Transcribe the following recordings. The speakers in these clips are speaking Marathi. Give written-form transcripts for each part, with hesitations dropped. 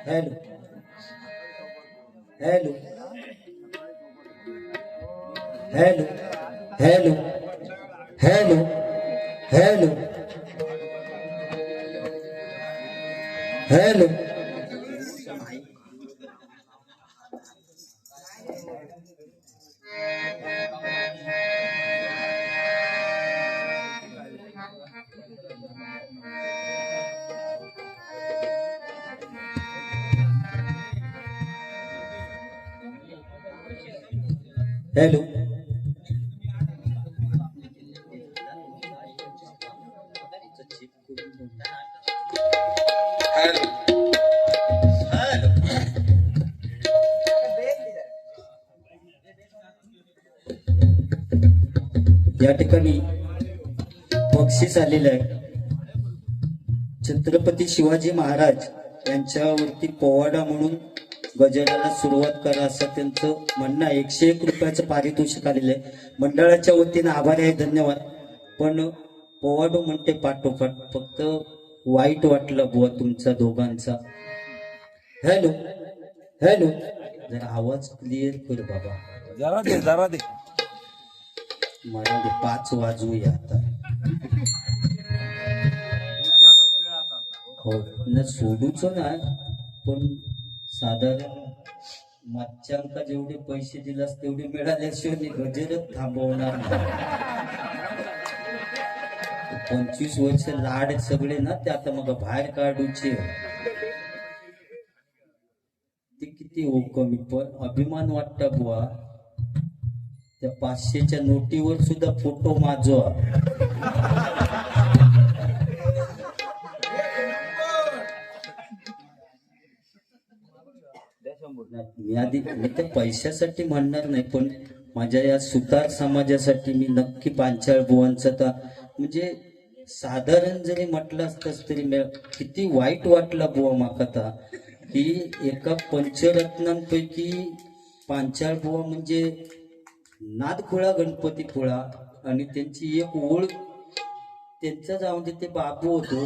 Hello hello hello hello hello hello hello hello या ठिकाणी बक्षीस आलेलं आहे. छत्रपती शिवाजी महाराज यांच्यावरती पोवाडा म्हणून गजराला सुरुवात करा असं त्यांचं म्हणणं आहे. 101 रुपयाचं पारितोषिक आलेलं आहे. मंडळाच्या वतीनं आभारी आहे, धन्यवाद. पण पोवाडो म्हणते पाठोपाठ, फक्त वाईट वाटलं बुवा तुमचा दोघांचा. हॅलो हॅलो, जरा आवाज क्लिअर कर बाबा. जरा दे मला 5 वाजूया आता. हो न सोडूच ना, पण साधारण मागच्या अंका जेवढे पैसे दिलास तेवढे मिळाल्याशिवाय मी गजरच थांबवणार नाही. 25 वर्ष लाड सगळे ना ते आता मग बाहेर काढूचे. ते किती हो कमी, पण अभिमान वाटता बुवा. त्या 500च्या नोटीवर सुद्धा फोटो माजवा. मी त्या पैशासाठी म्हणणार नाही, पण माझ्या या सुतार समाजासाठी मी नक्की पांचाळ बुवांचा तर म्हणजे साधारण जरी म्हटलं असतंच तरी किती वाईट वाटलं बुवा माका की एका पंचरत्नांपैकी पांचाळ बुवा म्हणजे नादखुळा गणपती खुळा, आणि त्यांची एक ओळ त्यांचा जाऊन ते बाबू होतो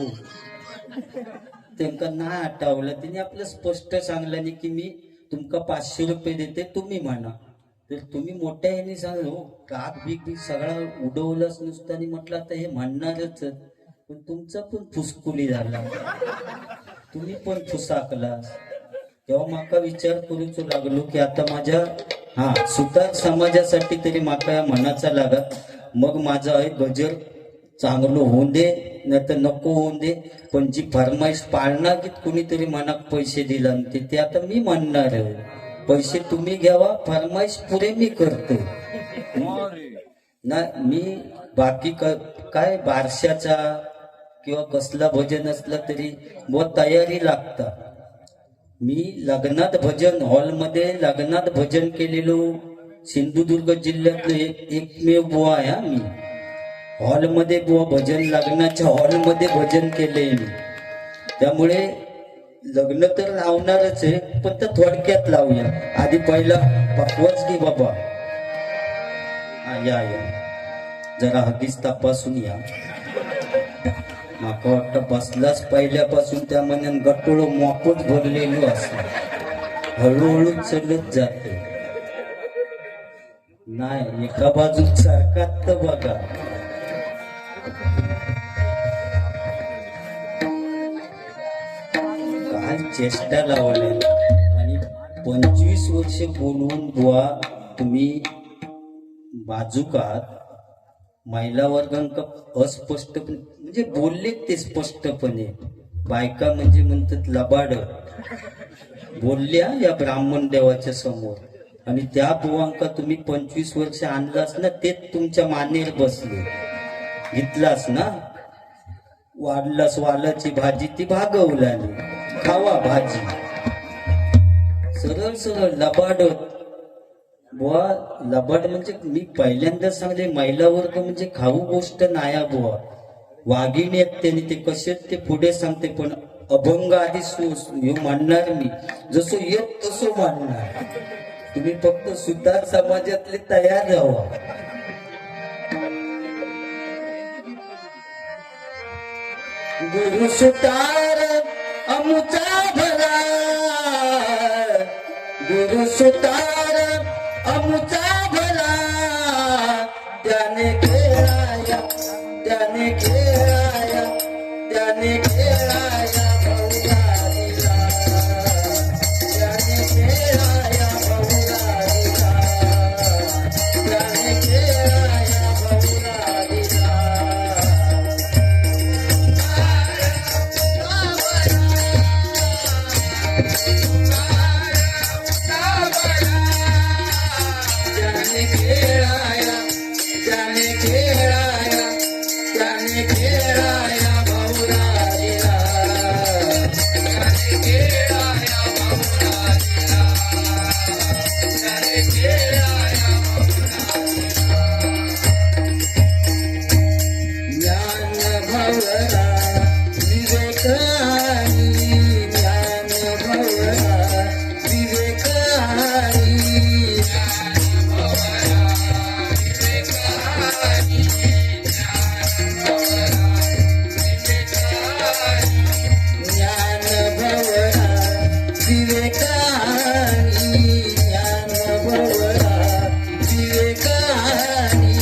त्यांना नाही आठवलं. त्यांनी आपलं स्पष्ट सांगलं नाही की मी तुमका 500 रुपये देते, तुम्ही म्हणा. तर तुम्ही मोठ्या ह्याने सांगलो काक बीक सगळा उडवलंच नुसतं आणि म्हटलं आता हे म्हणणारच, पण तुमचा पण फुसकुली झाला, तुम्ही पण फुसाकलास. तेव्हा माका विचार करूच लागलो की आता माझ्या सुतार समाजासाठी तरी माका मनाचा लागा. मग माझा आहे गजर चांगलं होऊन दे नाही तर नको होऊन दे, पण जी फरमाईश पाळणार की कुणीतरी मनात पैसे दिला ते आता मी म्हणणार आहे. पैसे तुम्ही घ्यावा, फरमाईश पुरे मी करतो ना. मी बाकी काय बारशाचा किंवा कसला भजन असला तरी व तयारी लागता. मी लग्नात भजन हॉलमध्ये लग्नात भजन केलेलो सिंधुदुर्ग जिल्ह्यातलं एकमेव बुवा आहे. मी हॉलमध्ये बुवा भजन, लग्नाच्या हॉलमध्ये भजन केलंय मी. त्यामुळे लग्न तर लावणारच आहे, पण तर थोडक्यात लावूया. आधी पहिला पकवाच घे बाबा. या जरा हगीच तपासून या. माका वाटतं बसलाच पहिल्यापासून त्या मनान गटोळ मोकच भरलेलो असं हळूहळू चलत जाते. नाही एका बाजू सारखात तर बघा. काय चेष्टा लावल्या. आणि 25 वर्ष बोलवून बुवा तुम्ही बाजूकात महिला वर्गांक अस्पष्ट म्हणजे बोलले ते स्पष्टपणे. बायका म्हणजे म्हणतात लबाड बोलल्या या ब्राह्मण देवाच्या समोर. आणि त्या बुवांका तुम्ही 25 वर्ष आणलास ना, तेच तुमच्या मानेर बसले. घेतलास ना, वाढलास वालाची भाजी ती भागवलानी, खावा भाजी. सरळ सरळ लबाड बुवा. लबाड म्हणजे मी पहिल्यांदा सांगले महिला वर्ग म्हणजे खाऊ गोष्ट नाया बुवा. वाघिणी आहेत त्यांनी ते कसे ते पुढे सांगते पण अभंग आधी हे मांडणार मी जसं येत तसं मांडणार तुम्ही फक्त सुतार समाजातले तयार राहा गुरु सुतार अमुचा भला गुरु सुतार अमुचा भला त्याने खेळाया त्याने खेळाया त्याने खेळाया बहुला दिला त्याने खेळाया बहुला दिला त्याने खेळाया बहुला दिला त्याने खेळाया त्याने खेळाया त्याने खेळाया बहुला दिला त्याने खेळाया बहुला दिला त्याने खेळाया ज्ञान भवरा विवेकानी ज्ञान भवरा विवेकानी ज्ञान भवरा विवेकानी ज्ञान भवरा विवेकानी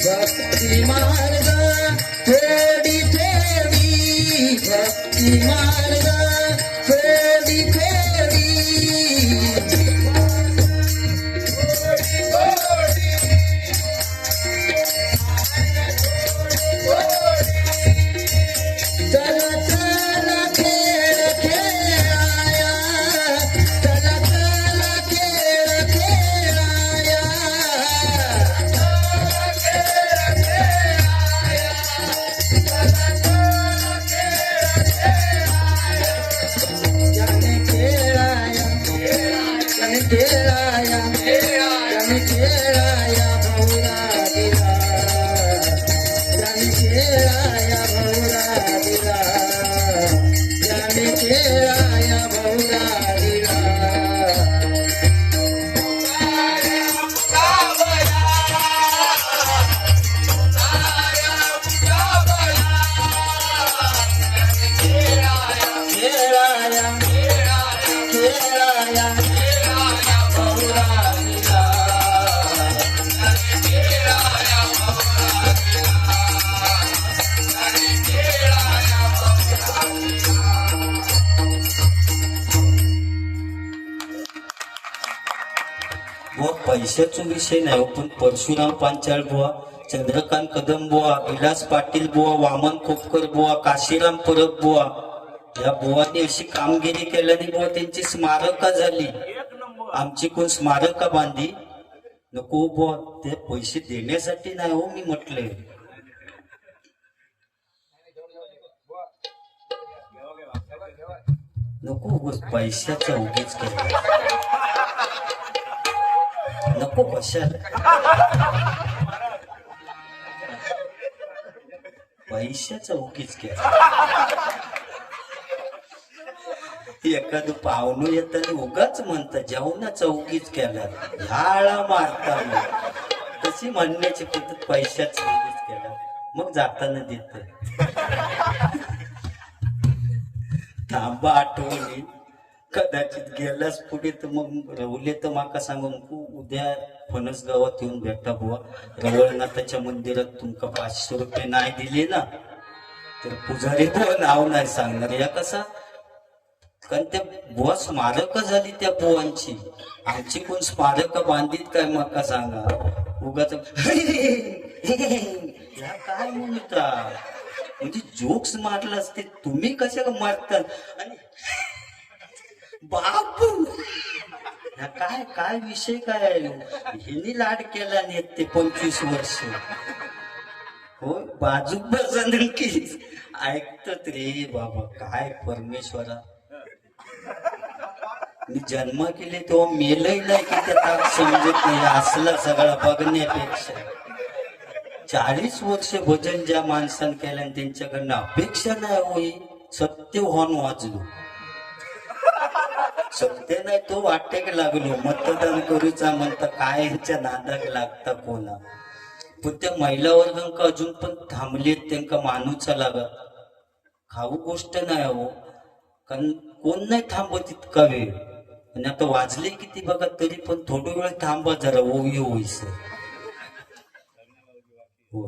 भक्ती मार्ग फेडी फेडी भक्ती मार्ग फेडी फेडी चला चला खेळ खेळाया चला चला खेळ खेळाया त्याने खेळाया त्याने खेळाया त्याने खेळाया बहुला दिला त्याने खेळाया बहुला दिला त्याने खेळाया बहुला दिला खेळाया खेळाया बहुला दिला बुवा पैशाचा विषय नाही हो, पण परशुराम पांचाळ बुवा चंद्रकांत कदम बुवा विलास पाटील बुवा वामन खोपकर बुवा काशीराम परब बुवा या बुवांनी अशी कामगिरी केल्याने बुवा त्यांची स्मारका झाली आमची कोण स्मारका बांधली नको बुवा ते पैसे देण्यासाठी नाही हो मी म्हटले नको उगाच पैशाचा उगीच केला नको कशाला पैशाचा उगीच केला एखादं पाहुणं येताना उगाच म्हणतं जेवणाचा उगीच केला ह्याला मारता मग तशी म्हणण्याची पद्धत पैशाचा उगीच केला मग जाताना देत थांबा आठवणी कदाचित गेलास पुढे तर मग रवले तर माका सांगून उद्या फणस गावात येऊन भेटा बुवा रवळनाथाच्या मंदिरात तुमका 500 रुपये नाही दिले ना तर पुजारी बुवा नाव नाही सांगणार या कसा कारण त्या बुवा स्मारक झाली त्या बुवांची आमची कोण स्मारक बांधित काय माका सांगा उगाच काय म्हणता म्हणजे जोक्स मारला असते तुम्ही कशाला मारतात आणि बापू हा काय काय विषय काय आहे हिनी लाड केला नाही ते 25 वर्ष हो बाजूक बसन की ऐकत रे बाबा काय परमेश्वरा मी जन्म केले तेव्हा मेलही नाही की त्याला समजत नाही असला सगळा बघण्यापेक्षा 40 वर्ष भजन ज्या माणसानं केलं आणि त्यांच्याकडनं अपेक्षा नाही होई सत्य हॉर्न वाजलो सत्य नाही तो वाटेक लागलो मतदान करूचा म्हणता काय यांच्या नादाक लागता कोणा पण त्या महिला वर्गांक अजून पण थांबलेत त्यांना मानूचा लागत खाऊ गोष्ट नाही हो कारण कोण नाही थांबत इतका वेळ आणि आता वाजले किती बघा तरी पण थोडा वेळ थांबा जरा ओवी ओवीस हो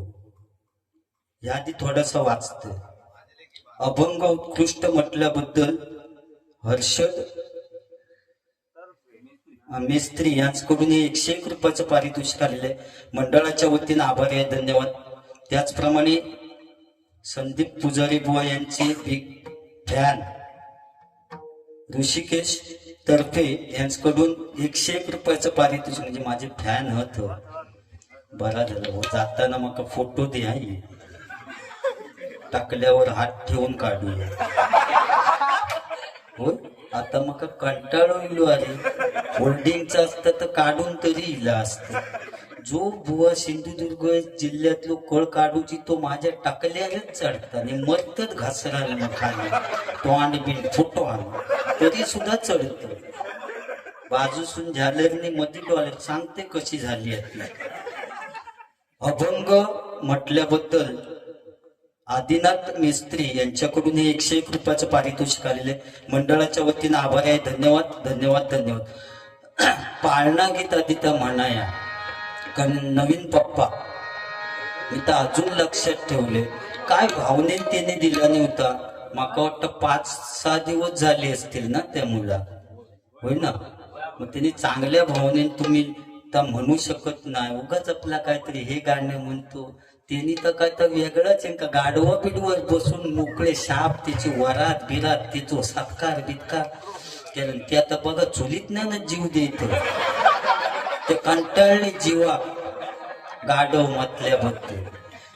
याआधी थोडासा वाचत अभंग उत्कृष्ट म्हटल्याबद्दल हर्षद मेस्त्री यांच्याकडून 101 रुपयाचं पारितोषिक आलेलं आहे मंडळाच्या वतीनं आभारी आहे धन्यवाद त्याचप्रमाणे संदीप पुजारी बुवा यांचे बिग फॅन ऋषिकेश तर्फे यांच्याकडून 101 रुपयाचं पारितोषिक म्हणजे माझे फॅन होत बरा झालं हो जाताना मग फोटो द्या टाकल्यावर हात ठेवून काढूया हो आता मग कंटाळो इलो अरे होल्डिंगचं असतं तर काढून तरी इला असत जो बुवा सिंधुदुर्ग जिल्ह्यातलो कळ काढूची तो माझ्या टाकल्यानेच चढता आणि मरतच घासराला मग खाली तोंड बिन फोटो आण तरी सुद्धा चढत बाजूसून झाल्याने मध्ये डॉलर सांगते कशी झाली आहे अभंग म्हटल्याबद्दल आदिनाथ मेस्त्री यांच्याकडून 101 रुपयाचं पारितोषिक आलेले मंडळाच्या वतीनं आभारी आहे धन्यवाद धन्यवाद धन्यवाद पाळणा गीत आधी त्या म्हणाया कारण नवीन पप्पा मी तर अजून लक्षात ठेवले काय भावने त्याने दिला नव्हता माका वाटतं 5-6 दिवस झाले असतील ना त्या मुला होय ना मग त्यांनी चांगल्या भावनेने तुम्ही तर म्हणू शकत नाही उगाच आपला काहीतरी हे गाणं म्हणतो त्यांनी तर काय तर वेगळंच आहे का गाडवा पिडवर बसून मोकळे शाप त्याची वरात बिरात तिचो सत्कार बित्कार केलं ते आता बघा चुलीत नाही ना जीव देत ते कंटाळले जीवा गाडव म्हटल्याबद्दल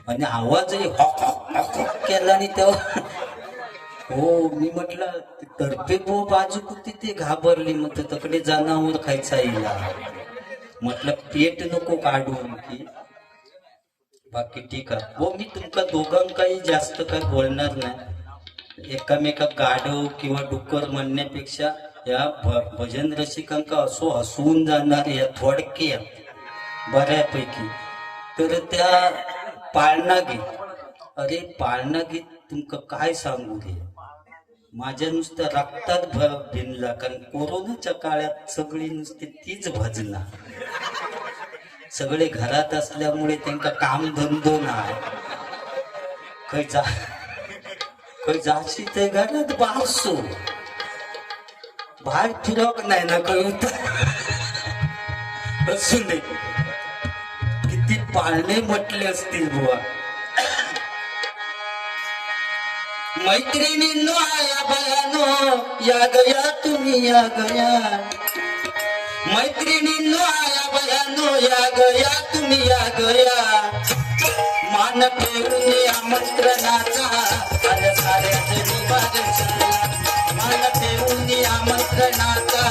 आणि आवाजही हॉक हॉक हॉक केला आणि तेव्हा हो मी म्हटलं तर्फे बो बाजू कुठे ते घाबरली मग तकडे जनावर खायचा येईल म्हटलं पेट नको काढून की बाकी ठीक आहे हो मी तुमका दोघांकाही जास्त काय बोलणार नाही एकामेका गाडव किंवा डुक्कर म्हणण्यापेक्षा या भजन रसिकांका असो हसवून जाणार या थोडक्यात बऱ्यापैकी तर त्या पाळणा गीत अरे पाळणा गीत तुमका काय सांगू दे माझ्या नुसत्या रक्तात भिनला कारण कोरोनाच्या काळात सगळी नुसती तीच भजना सगळे घरात असल्यामुळे त्यांना काम धंदो नाही काही जाशी ते घरात बासो बाहेर फिरक नाही ना कळत असू दे किती पाळणे म्हटले असतील बुवा मैत्रिणींनो आया बयानो या गया तुम्ही या गया मैत्रिणींनो आया बयानो या गया तुम्ही या गया मान ठेवून आमंत्रणाचा आल्या साऱ्या जणी बागशाला मान ठेवून आमंत्रणाचा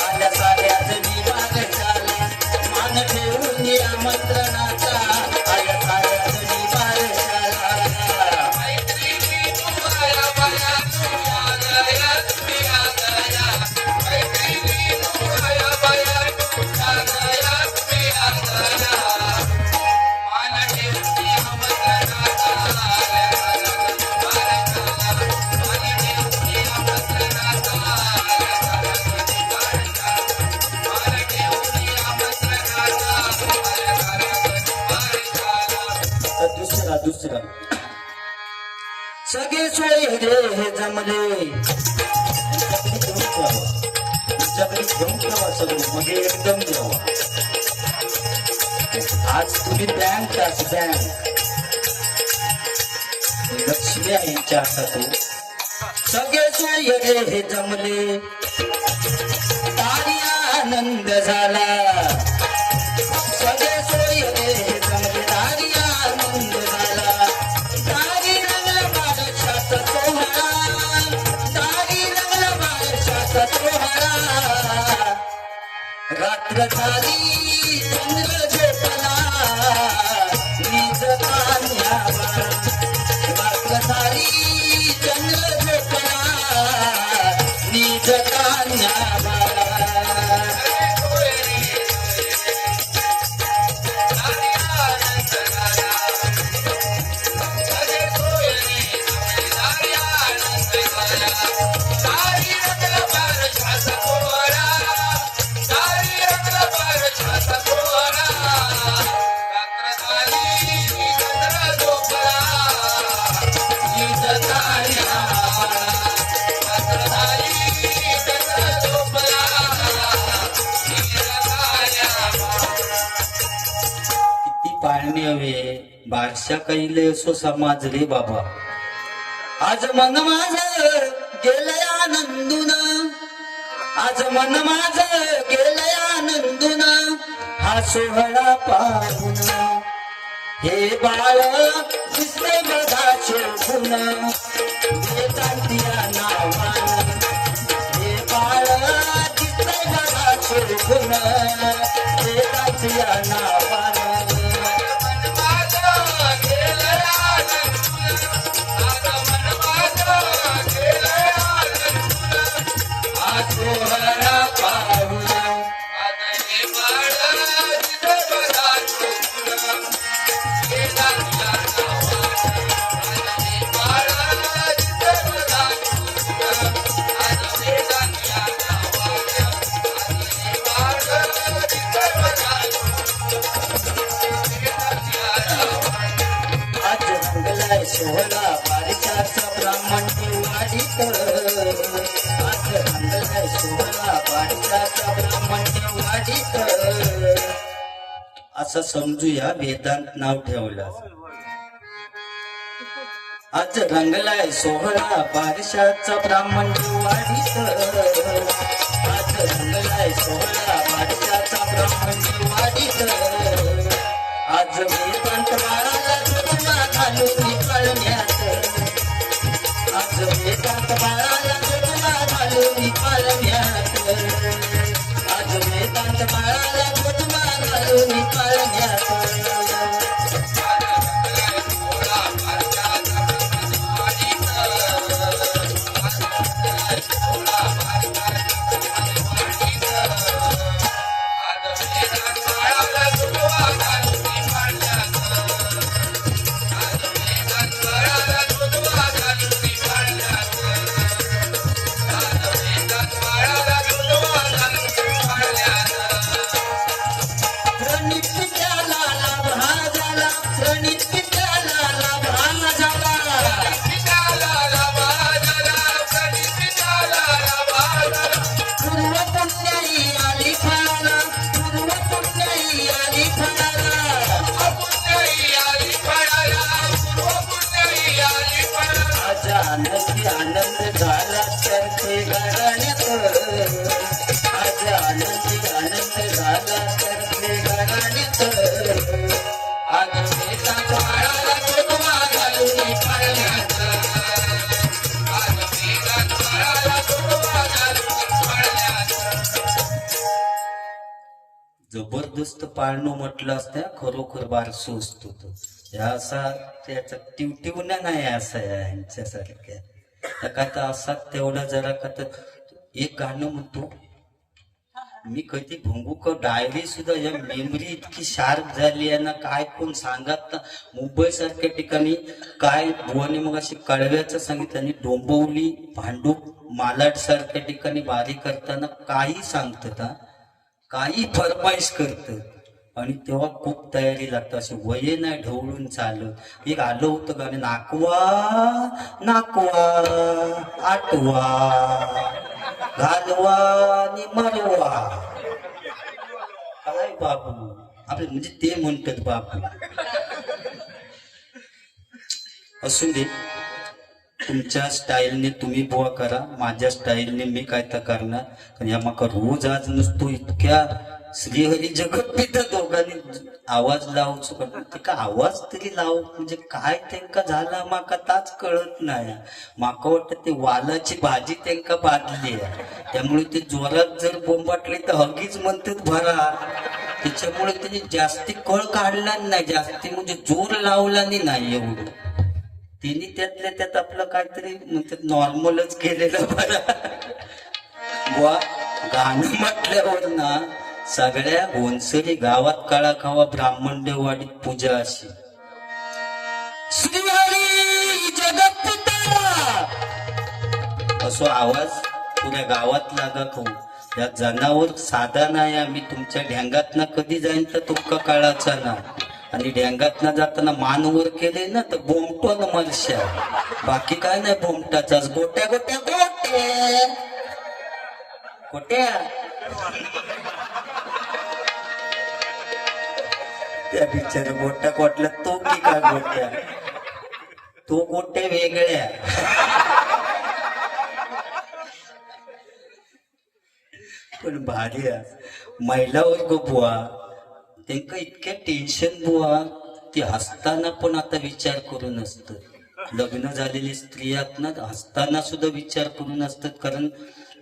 आल्या साऱ्या जणी बागशाला मान ठेवून आमंत्रणाचा आल्या साऱ्या जणी बागशाला दुसरा सगळे सोय रे हे जमले तुमच्याकडे घेऊन ठेवा सगळं मध्ये एकदम द्यावा आज तुम्ही बँक लक्ष्मी आईच्या हातात सगळे सोय रे हे जमले तारिया आनंद झाला सगळे सोयरे जमले दारी आनंद झाला दारी रंगला बारशाचा सोहळा दारी रंगला बारशाचा सोहळा रात्र झाली चंद्र झोपला वीज कान्यावा रात्र झाली चंद्र झोपला वीज कान्यावा पाळणे हवे बादशा कैले असो समाज रे बाबा आज मन माझ गेलय आनंदून आज मन माझ गेलय आनंदून हा सोहळा पाहून हे बाळ दिसते बघा शोभून वेदांतिया नावान हे बाळ दिसते बघा शोभून वेदांतिया नावान सोहळा बारशाचा ब्राह्मण वाढीत आज रंगलाय सोहळा बारशाचा ब्राह्मण वाढीत असं समजूया वेदांत नाव ठेवलं आज रंगलाय सोहळा बारशाचा ब्राह्मण वाढीत आज रंगलाय सोहळा बारशाचा ब्राह्मण वाढीत आज वेदांत बाळाला जन्मा घालून पाळण्यात आज वेदांत बाळाला जन्मा घालून पाळण्यात आज वेदांत बाळाला जन्मा घालून पाळण्यात आनंद झाला तर ते गाण्यात आज आनंद झाला तर ते गाण्यात आज वेदांत बाळाला जन्मा घालून पाळण्यात आज वेदांत बाळाला जन्मा घालून पाळण्यात जबरदस्त पाळणं म्हटलं असतं खरोखर बारसो असतो तो असा त्याचा टिवटिवना नाही असा यांच्यासारख्या का असा तेवढा जरा का तर एक गाणं म्हणतो मी कधी भंगू का डायरी सुद्धा या मेमरी इतकी शार्प झाली आहे ना काय कोण सांगत ना मुंबई सारख्या ठिकाणी काय बुवाने मग अशी कळव्याचं सांगितलं आणि डोंबवली भांडूप मालाड सारख्या ठिकाणी बारी करताना काही सांगतात काही फरमाईश करतात आणि तेव्हा खूप तयारी लागते असे वये नाही ढवळून चालत एक आलं होतं गाणं नाकवा नाकवा आटवा घालवा आणि मरवा काय बाबू आपले म्हणजे ते म्हणतात बाबू असून दे तुमच्या स्टाईलने तुम्ही बुवा करा, माझ्या स्टाईलने मी काय तर करणार. कारण या माका रोज आज नसतो इतक्या श्रीहरी जगत पिता दोघांनी आवाज लावचो, तिका आवाज तरी लाव म्हणजे काय त्यांका झाला माका ताच कळत नाही. माका वाटत ते वालाची भाजी त्यांका बांधली आहे, त्यामुळे ते जोरात जर बोंबाटले तर हगीच म्हणतात भरा. त्याच्यामुळे त्यांनी जास्ती कळ काढला नाही, जास्ती म्हणजे जोर लावला नाही एवढं. तिने त्यातल्या त्यात आपलं काहीतरी म्हणतात नॉर्मलच केलेलं बरं. बुवा गाणं म्हटल्यावर ना सगळ्या होनसरी गावात काळा खावा ब्राह्मणदेववाडीत पूजा अशी श्रीहरी जगत पिता असो आवाज पुऱ्या गावात लागा खाऊ. या जनावर साधा नाही. आम्ही तुमच्या ढ्यांगात ना कधी जाईन तर तुमका काळाचा ना, आणि ढ्यांगात ना जाताना मानवर केले ना तर बोमटो ना मरशा, बाकी काय नाही बोमटाचाच. गोट्या गोट्या गोट्या गोट्या त्या बिचारा गोट्या कोटल्या तो की काय गोट्या, तो गोट्या वेगळ्या. पण भारी महिला वर्ग बुवा त्यांना इतक्या टेन्शन बुवा, ती हसताना पण आता विचार करून असत. लग्न झालेली स्त्रियात ना हसताना सुद्धा विचार करून असतात. कारण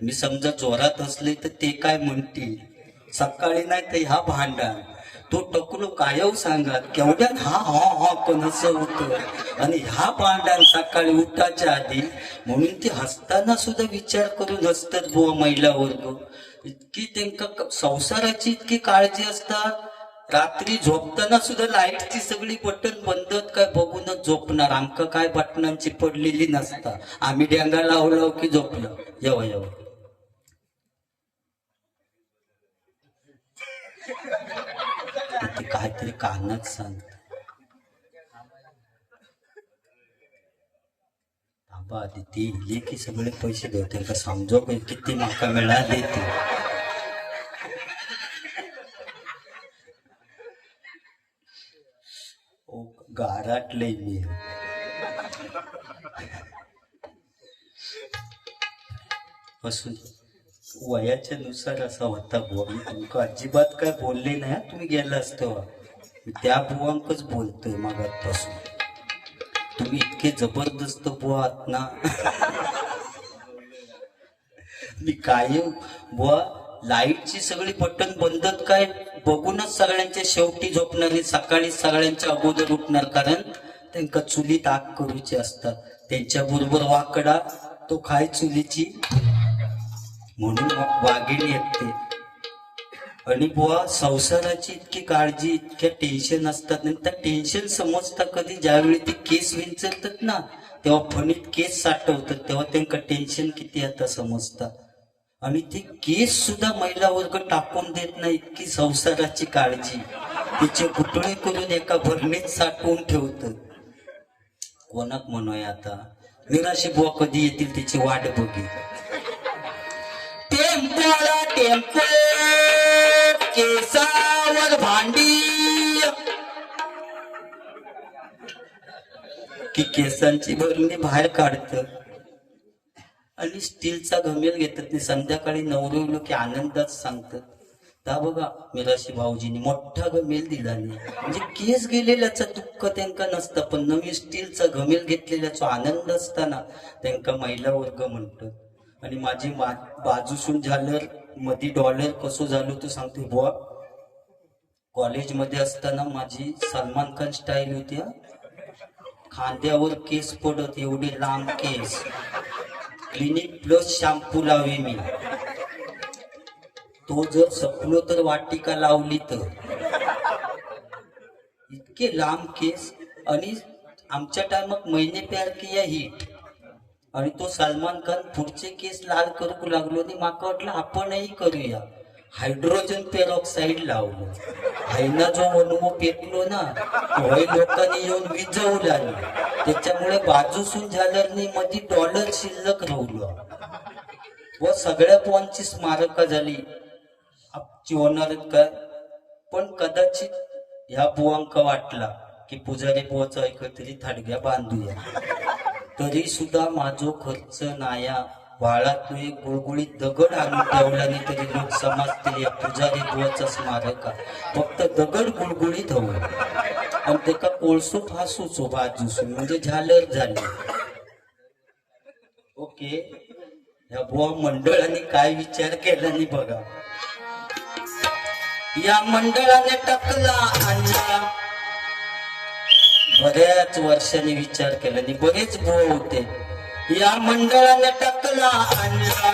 मी समजा जोरात असले तर ते काय म्हणतील, सकाळी नाही तर ह्या भांडण तो टकलो कायव सांगत केवढ्यात हा हा हा पण असं होतं, आणि ह्या भांडण सकाळी उठाच्या आधी. म्हणून ती हसताना सुद्धा विचार करून हसतात बुवा महिला वर्ग. इतकी त्यांका संसाराची इतकी काळजी असतात. रात्री झोपताना सुद्धा लाईटची सगळी बटन बंदत काय बघूनच झोपणार. आमका काय बटनांची पडलेली नसता, आम्ही डेंगा लावलो की झोपलं. येवा येवा काहीतरी कानात सांगत बाबा आधी ते इले की सगळे पैसे देते का समजो किती माका मिळाले ते. गाराटले मी असून वयाच्या नुसार असा होता बुवा. मी तुमका अजिबात काय बोलले नाही, तुम्ही गेला असतो त्या बुवांकच बोलतोय मागापासून. तुम्ही इतके जबरदस्त बुवा आहात ना. मी कायम बुवा लाईटची सगळी बटन बंदत काय बघूनच सगळ्यांच्या शेवटी झोपणारे, सकाळी सगळ्यांच्या अगोदर उठणार. कारण त्यांना चुलीत आग करूची असतात. त्यांच्या बरोबर वाकडा तो खाय चुलीची, म्हणून वाघिणी येते. आणि बुवा संसाराची इतकी काळजी, इतक्या टेन्शन असतात. त्या टेन्शन समजता कधी ज्यावेळी ती केस विंचरतात ना, तेव्हा फणीत केस साठवतात, तेव्हा त्यांना टेन्शन किती आता समजतात. आणि ती केस सुद्धा महिला वर्ग टाकून देत नाही, इतकी संसाराची काळजी. तिचे गुटळे करून एका भरणीत साठवून ठेवतात. कोणाक म्हणूया आता निराशी बुवा कधी येतील तिची वाट बघी. टेम्पोला टेम्पो केसावर भांडी की केसांची भरणी बाहेर काढत आणि स्टीलचा घमेल घेतात. नाही संध्याकाळी नवरवलो की आनंदात सांगतात ता बघा मिराशी भाऊजींनी मोठा घमेल दिला नाही. म्हणजे केस गेलेल्याचं दुःख त्यांना नसतं, पण नवीन स्टीलचा घमेल घेतलेल्याचा आनंद असताना त्यांना महिला वर्ग म्हणतो. आणि माझी बाजूसून झालं मधी डॉलर कसं झालं तर सांगते बुवा. कॉलेजमध्ये असताना माझी सलमान खान स्टाईल होती. खांद्यावर केस पडत एवढे लांब केस, क्लिनिक प्लस शॅम्पू लावे मी. तो जर सपलो तर वाटिका लावली तर इतके लांब केस. आणि आमच्या टायमात महिने प्यार किया हिट, आणि तो सलमान खान पुढचे केस लाल करू लागलो. आणि माका वाटलं आपणही करूया. हायड्रोजन पेरॉक्साईड लावलं, हायना जो अनुभव पेटलो ना वय लोकांनी येऊन विजवला. त्याच्यामुळे बाजूसून झाल्याने मध्ये डॉलर शिल्लक राहिलं व सगळ्या पोवांची स्मारका झाली. आमची होणार काय, पण कदाचित ह्या बुवांका वाटला की पुजारी बुवाचा ऐकतरी थाडग्या बांधूया. तरी सुद्धा माझो खर्च नाया बाळा तू एक गुळगुळीत दगड आणून ठेवला नाही तरी लोक समजतील या पुजारी बुवाचा स्मारक फक्त दगड गुळगुळीत हवं आणि त्याका कोळसो फासूचो बाजूसून म्हणजे झालर झाली. ओके, या बुवा मंडळाने काय विचार केला नाही बघा. या मंडळाने टाकला आणला, बऱ्याच वर्षांनी विचार केला आणि बरेच बुवा होते. या मंडळाने टाकला आणला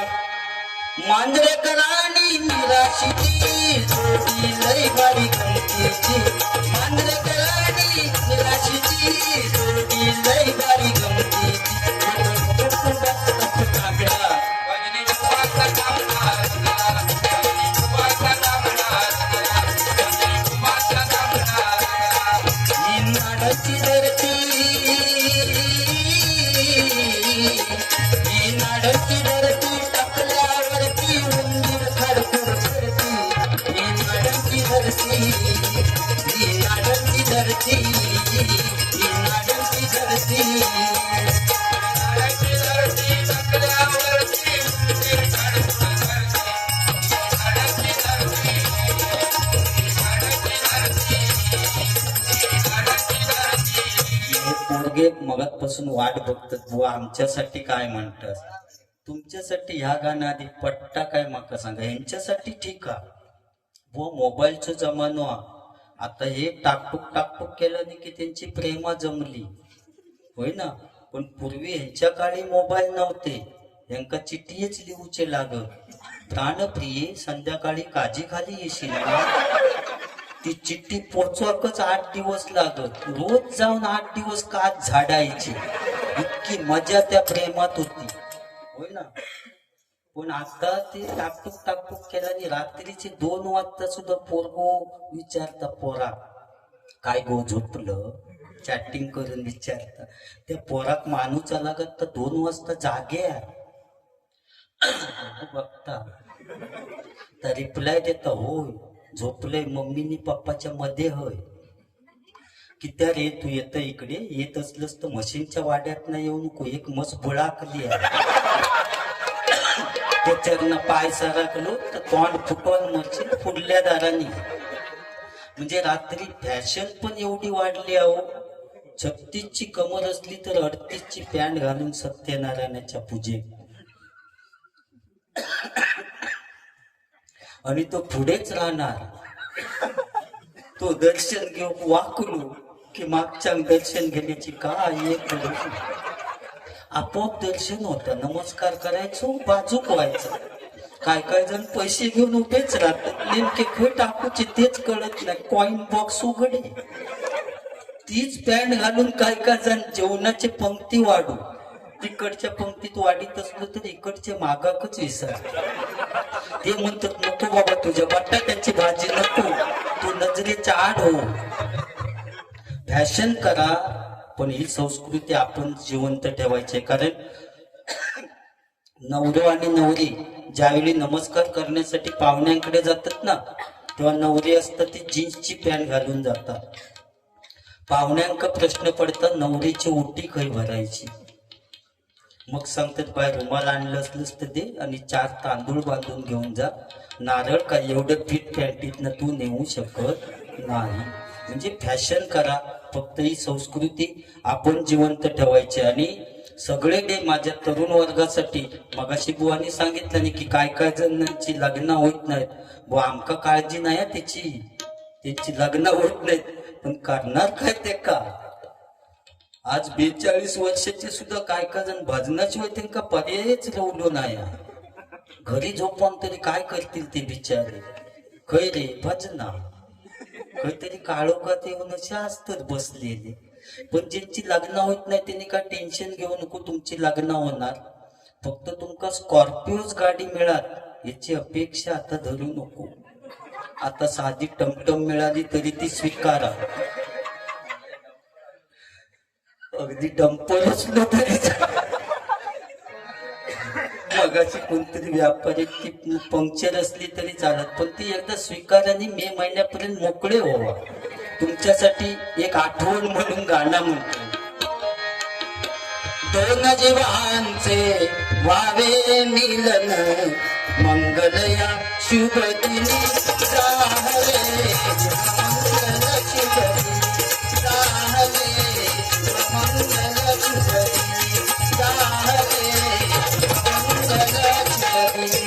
मांजरेकरांनी निराशीची जोडी लय बारी गमतीची. मांजरेकरांनी निराशीची जोडी लय बारी गमतीची. नाडाची धरती नाडाची धरती टाकल्यावरती उंदीर खडखड करती. नाडाची धरती नाडाची धरती नाडाची धरती नाडाची धरती टाकल्यावरती उंदीर खडखड करती. नाडाची धरती पोरगे मगातपासून वाट बघतात बुवा आमच्यासाठी काय म्हणतात. तुमच्यासाठी ह्या गाणं आधी पट्टा काय माका सांगा. यांच्यासाठी ठीक आहे बुवा, मोबाईलचं जमानो आता हे टाकटूक केलं नाही की त्यांची प्रेमा जमली होय ना. पण पूर्वी ह्यांच्या काळी मोबाईल नव्हते, यांका चिठ्ठीच लिहूचे लागत. प्राणप्रिये संध्याकाळी काजी खाली येशील ना, ती चिठ्ठी पोचवाकच 8 दिवस लागत. रोज जाऊन 8 दिवस काच झाडायची. इतकी मजा त्या प्रेमात होती होय ना. पण आता ते टाकटूक केला आणि रात्रीचे 2 वाजता सुद्धा पोरगो विचारता पोरा काय गो झोपलं, चॅटिंग करून विचारता. त्या पोराक माणूस लागत तर 2 वाजता जागे आहे बघता तर रिप्लाय देता होय झोपलंय मम्मीनी पप्पाच्या मध्ये होय. कित्या रे तू येत इकडे, येत असलंस तर मशीनच्या वाड्यात नाही येऊ नको, एक मस बुळाकली आहे त्याच्यानं पाय सरकलो तर तोंड फुटवून मशीन फुडल्या दारांनी. म्हणजे रात्री फॅशन पण एवढी वाढली अहो. 36 ची कमर असली तर 38 ची पॅन्ट घालून सत्यनारायणाच्या पूजे आणि तो पुढेच राहणार. तो दर्शन घेऊ वाकलो की मागच्या दर्शन घेण्याची काय एक आपोआप दर्शन होतं. नमस्कार करायचो बाजूक व्हायचं. काय जण पैसे घेऊन उभेच राहतात, नेमके खय टाकूचे तेच कळत नाही. कॉइन बॉक्स उघडे, तीच पॅन्ट घालून काय जण जेवणाचे पंक्ती वाढू. तिकडच्या पंक्तीत वाढीत असलो तर इकडचे मागाकच विसर. ते म्हणतात नको बाबा तुझ्या बटाट्याची भाजी नको, तू नजरेच्या आड हो. फॅशन करा पण ही संस्कृती आपण जिवंत ठेवायची. कारण नवरो आणि नवरी ज्यावेळी नमस्कार करण्यासाठी पाहुण्यांकडे जातात ना, तेव्हा नवरी असतात ती जीन्सची पॅन्ट घालून जातात. पाहुण्यांका प्रश्न पडतात नवरीची ओटी खय भरायची. मग सांगतात बाय रुमाल आणलं असलंच तर दे आणि 4 तांदूळ बांधून घेऊन जा. नारळ काय एवढं फिट पॅन्टीतनं तू नेऊ शकत नाही. म्हणजे फॅशन करा, फक्त ही संस्कृती आपण जिवंत ठेवायची. आणि सगळे डे माझ्या तरुण वर्गासाठी मगाशी बुवानी सांगितलं नाही की काय जणांची लग्न होत नाहीत. बुवा आमका काळजी नाही त्यांची लग्न होत नाहीत, पण करणार काय ते का. आज 42 वर्षाचे सुद्धा काय जण भजनाशिवाय त्यांना पर्यायच रवलो नाही. घरी झोपून तरी काय करतील ते बिचारे. खय रे भजना काहीतरी काळोखात येऊन असे असतात बसलेले. पण ज्यांची लग्न होत नाही त्यांनी काय टेन्शन घेऊ नको, तुमची लग्न होणार. फक्त तुमका स्कॉर्पिओच गाडी मिळात याची अपेक्षा आता धरू नको. आता साधी टमटम मिळाली तरी ती स्वीकारा. अगदी डंपर असलो तरी मगाशी कोणतरी व्यापारी ती पंक्चर असली तरी चालत, पण ती एकदा स्वीकाराने मे महिन्यापर्यंत मोकळे व्हावा. तुमच्यासाठी एक आठवण म्हणून गाणं म्हणतो. दोन जीवांचे व्हावे मिलन मंगलया शुभ दिनी राहवे मंगल शुभ दिनी राहवे मंगल शुभ दिनी राहवे मंगल शुभ दिनी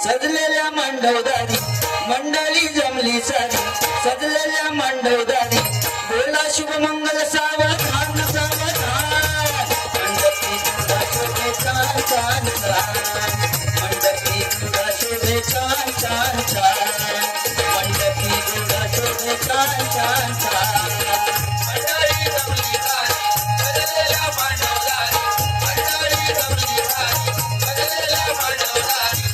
सजलेल्या मांडवदारी मंडळी जमली सारी सजलेल्या मांडवदारी बोला शुभ मंगल सावधान सावधान मंडपी तुझा शोभे छान छान छान मंडपी तुझा शोभे छान छान छान मंडपी तुझा शोभे छान छान छान मंडळी जमली सारी सजलेल्या मांडवदारी मंडळी जमली सारी सजलेल्या मांडवदारी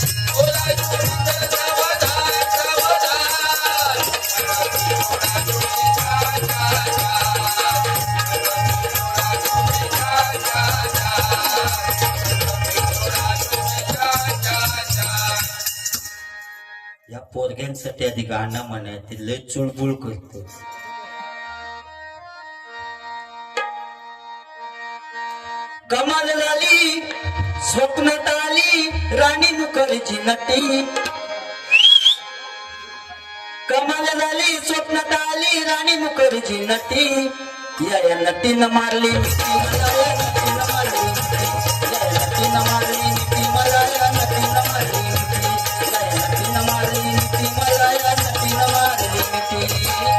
या पोरग्यांसाठी आधी गाणं म्हणा ते लय चुळबुळ करतो. कमाल झाली स्वप्नात आली राणी मुखर्जी नटी कमाल झाली स्वप्नात आली राणी मुखर्जी नटी या नटीनं मारली मिठी मला या नटीनं मारली मिठी या नटीनं मारली मिठी मला या नटीनं मारली मिठी या नटीनं मारली मिठी मला या नटीनं मारली मिठी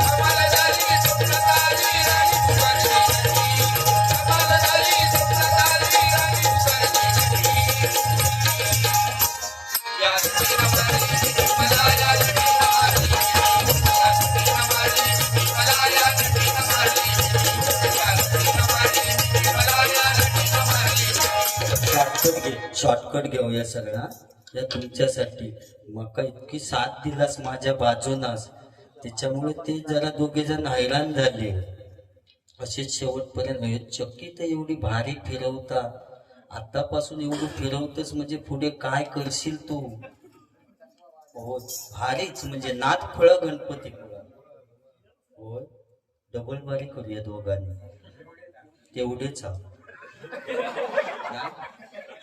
कमाल झाली स्वप्नात आली राणी मुखर्जी नटी कमाल झाली स्वप्नात आली राणी मुखर्जी नटी या नटीनं मारली मिठी मला या नटीनं मारली शॉर्टकट घेऊया सगळा या तुमच्यासाठी. मका इतकी साथ दिलास माझ्या बाजूनच त्याच्यामुळे ते जरा दोघे जण हैराण झाले. असेच शेवटपर्यंत चक्की तर एवढी भारी फिरवता आतापासून एवढं फिरवतच म्हणजे पुढे काय करशील तू. हो भारीच म्हणजे नाद फळ गणपती पुढा. होय डबल बारी करूया दोघांनी तेवढेच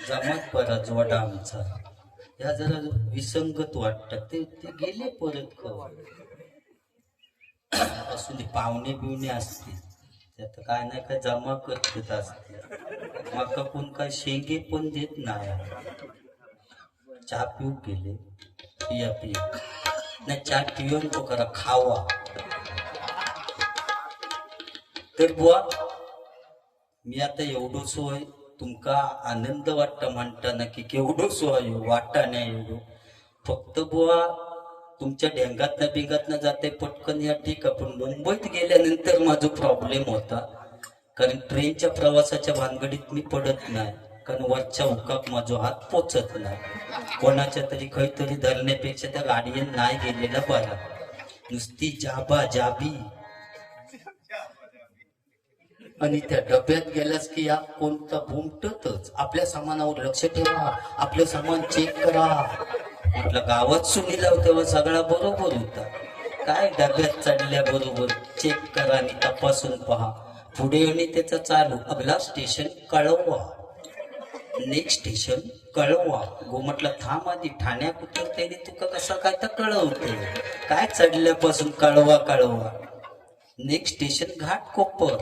जमत परत जोडा आमचा या जरा विसंगत वाटतात ते गेले परत असून पाहुणे बिवणे असतील त्यात काय नाही काय जमा करत असते मका कोण काय शेंगे पण देत नाही. चहा पिऊ गेले पिया पिया नाही चहा पिऊन तो करा खावा. तर बुवा मी आता एवढं सोय तुमका आनंद वाटत म्हणताना की केवढं सोय वाटा नाही एवढं फक्त बुवा तुमच्या ढेंगातनं बिंगातनं जाते पटकन या ठीक आहे, पण मुंबईत गेल्यानंतर माझा प्रॉब्लेम होता. कारण ट्रेनच्या प्रवासाच्या भानगडीत मी पडत नाही, कारण वरच्या हुकाक माझा हात पोचत नाही. कोणाच्या तरी काहीतरी धरण्यापेक्षा त्या गाडीने नाही गेलेला बरा. नुसती जाबा जाबी आणि त्या डब्यात गेल्यास की या कोणता भुमटतच. आपल्या सामानावर लक्ष ठेवा, आपलं सामान चेक करा. म्हटलं गावात सुनी लाव तेव्हा सगळा बरोबर होता. काय डब्यात चढल्या बरोबर चेक करा आणि तपासून पहा. पुढे आणि त्याचा चालू अगला स्टेशन कळवा, नेक्स्ट स्टेशन कळवा. गो म्हटलं थांब आधी ठाण्यात उतरते तुका कसं काय तर कळवते. काय चढल्यापासून कळवा कळवा. Next station Ghatkopar.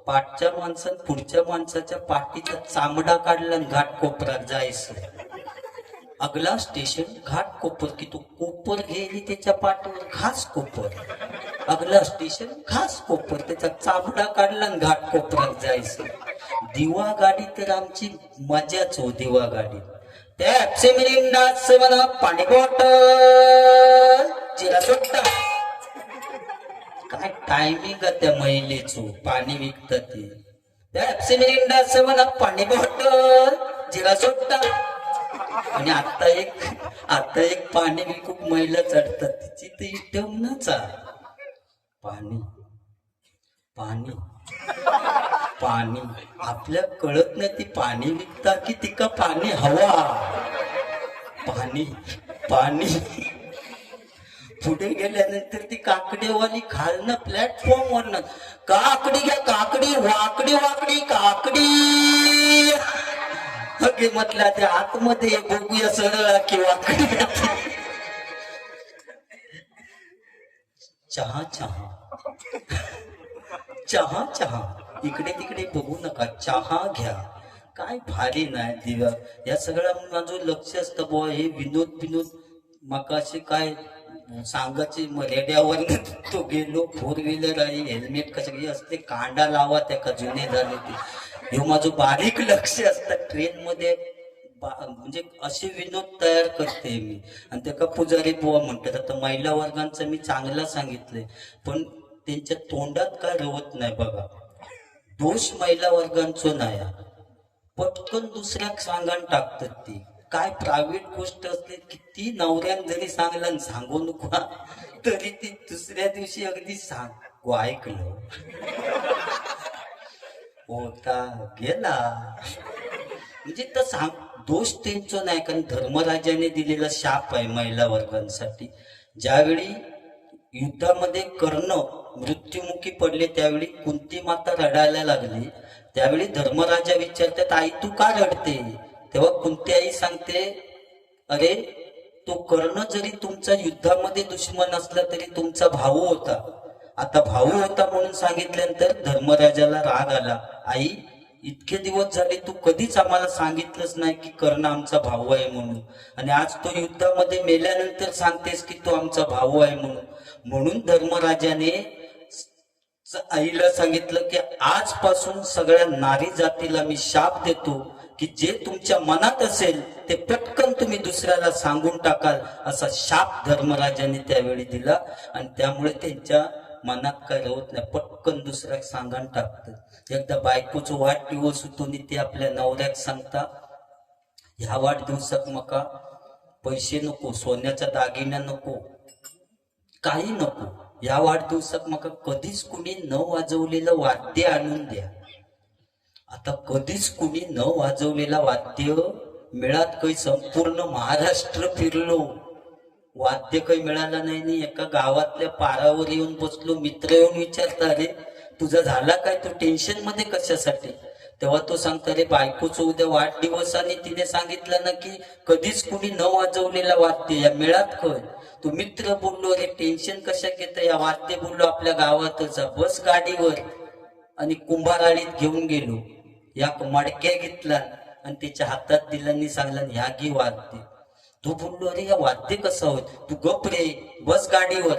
पाठच्या माणसानं पुढच्या माणसाच्या पाठीचा चामडा काढला घाटकोपरात जायचं. अगला स्टेशन घाटकोपर की तू कोपर गेली त्याच्या पाठीवर घास कोपर. अगला स्टेशन घास कोपर, त्याचा चामडा काढला घाटकोपरात जायचं. दिवा गाडी तर आमची मजाच हो. दिवा गाडी त्या मिरिंडाच म्हणा पाणी बॉटल जिरा सोडता. काय टायमिंग त्या महिलेचो पाणी विकतात ते. त्या मिरिंडाच म्हणा पाणी बॉटल जिरा सोडता. आणि आता एक पाणी विकूक महिला चढतात तिची ते इटमनाच पाणी पाणी पाणी. आपल्या कळत नाही ती पाणी विकता की तिका पाणी हवा. पाणी पाणी. पुढे गेल्यानंतर ती काकडेवाली खालनं प्लॅटफॉर्म वरनं काकडी घ्या काकडी वाकडी वाकडी काकडी. ओके म्हटलं त्या आतमध्ये बघूया सरळ की वाकडी. चहा चहा चहा चहा इकडे तिकडे बघू नका, चहा घ्या. काय भारी नाही दिव्या. या सगळ्या माझं लक्ष असतं बुवा. हे विनोद मका असे काय सांगायचे रेड्यावर तो गेलो. फोर व्हीलर आहे हेल्मेट कसं असते कांडा लावा त्या का जुने झाले ते. हे माझं बारीक लक्ष असतं ट्रेन मध्ये. म्हणजे असे विनोद तयार करते मी. आणि त्या का पुजारी बुवा म्हणतात. आता महिला वर्गांचं मी चांगला सांगितलंय पण त्यांच्या तोंडात काय रवत नाही बघा. दोष महिला वर्गांचो नाही, पटकन दुसऱ्याक सांगान टाकतात ती. काय प्रायव्हेट गोष्ट असते किती नवऱ्यान जरी सांगला सांगू नको तरी ती दुसऱ्या दिवशी अगदी सांग ऐकलं होता गेला. म्हणजे तर सांग दोष त्यांचा नाही, कारण धर्मराजाने दिलेला शाप आहे महिला वर्गांसाठी. ज्यावेळी युद्धामध्ये कर्ण मृत्युमुखी पडले त्यावेळी कुंती माता रडायला लागली. त्यावेळी धर्मराजा विचारतात आई तू का रडते. तेव्हा कुंती आई सांगते अरे तो कर्ण जरी तुमचा युद्धामध्ये दुश्मन असला तरी तुमचा भाऊ होता. आता भाऊ होता म्हणून सांगितल्यानंतर धर्मराजाला राग आला. आई इतके दिवस झाले तू कधीच आम्हाला सांगितलंच नाही की कर्ण आमचा भाऊ आहे म्हणून, आणि आज तो युद्धामध्ये मेल्यानंतर सांगतेस की तो आमचा भाऊ आहे म्हणून. म्हणून धर्मराजाने आईला सांगितलं की आजपासून सगळ्या नारी जातीला मी शाप देतो की जे तुमच्या मनात असेल ते पटकन तुम्ही दुसऱ्याला सांगून टाकाल, असा शाप धर्मराजाने त्यावेळी दिला. आणि त्यामुळे त्यांच्या मनात काय राहत नाही, पटकन दुसऱ्याक सांगान टाकतात. एकदा बायकोचा वाढदिवस होतो आणि ते आपल्या नवऱ्याक सांगता ह्या वाढदिवसाक मका पैसे नको, सोन्याचा दागिना नको, काही नको. या वाढदिवसाक मका कधीच कुणी न वाजवलेलं वाद्य आणून द्या. आता कधीच कुणी न वाजवलेला वाद्य मिळात काही संपूर्ण महाराष्ट्र फिरलो, वाद्य काही मिळालं नाही. एका गावातल्या पारावर येऊन बसलो, मित्र येऊन विचारता अरे तुझा झाला काय, तू टेन्शन मध्ये कशासाठी. तेव्हा तो सांगता रे बायकोचं उद्या वाढदिवस आणि तिने सांगितलं ना की कधीच कुणी न वाजवलेला वाद्य या मिळात काय. तो मित्र बोललो अरे टेन्शन कशा घेत, या वाद्य बोललो आपल्या गावातच बस गाडीवर आणि कुंभाराळीत घेऊन गेलो. या मडक्या घेतला आणि त्याच्या हातात दिला आणि सांगला ह्या घे वाद्य. तो बोललो अरे या वाद्य कसं होत, तू गप रे बस गाडीवर.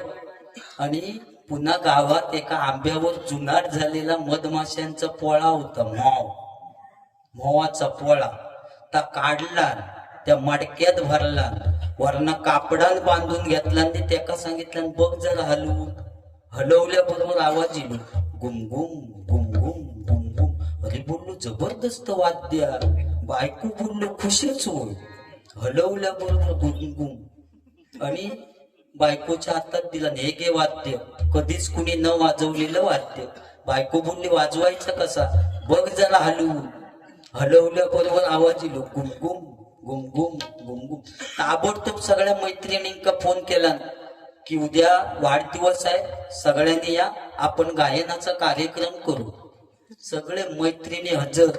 आणि पुन्हा गावात एका आंब्यावर जुनाट झालेला मधमाशांचा पोळा होता, मोवाचा पोळा. ता काढला, त्या मडक्यात भरला वरना कापडान बांधून घेतला आणि त्याका सांगितलं बघ जरा हलवून. हलवल्या बरोबर आवाज येईल गुमगुम गुमगुम गुमगुम. अरे बोललो जबरदस्त वाद्य. बायको बोललो खुशच होय. हलवल्या बरोबर गुमगुम आणि बायकोच्या हातात दिला हे गे वाद्य. कधीच कुणी न वाजवलेलं वाद्य. बायको बोलली वाजवायचं कसा बघ जरा हलवून. हलवल्या बरोबर आवाज येईल गुमगुम गुमगुम गुमगुम. ताबडतोब सगळ्या मैत्रिणींका फोन केला की उद्या वाढदिवस आहे, सगळ्यांनी या, आपण गायनाचा कार्यक्रम करू. सगळे मैत्रिणी हजर.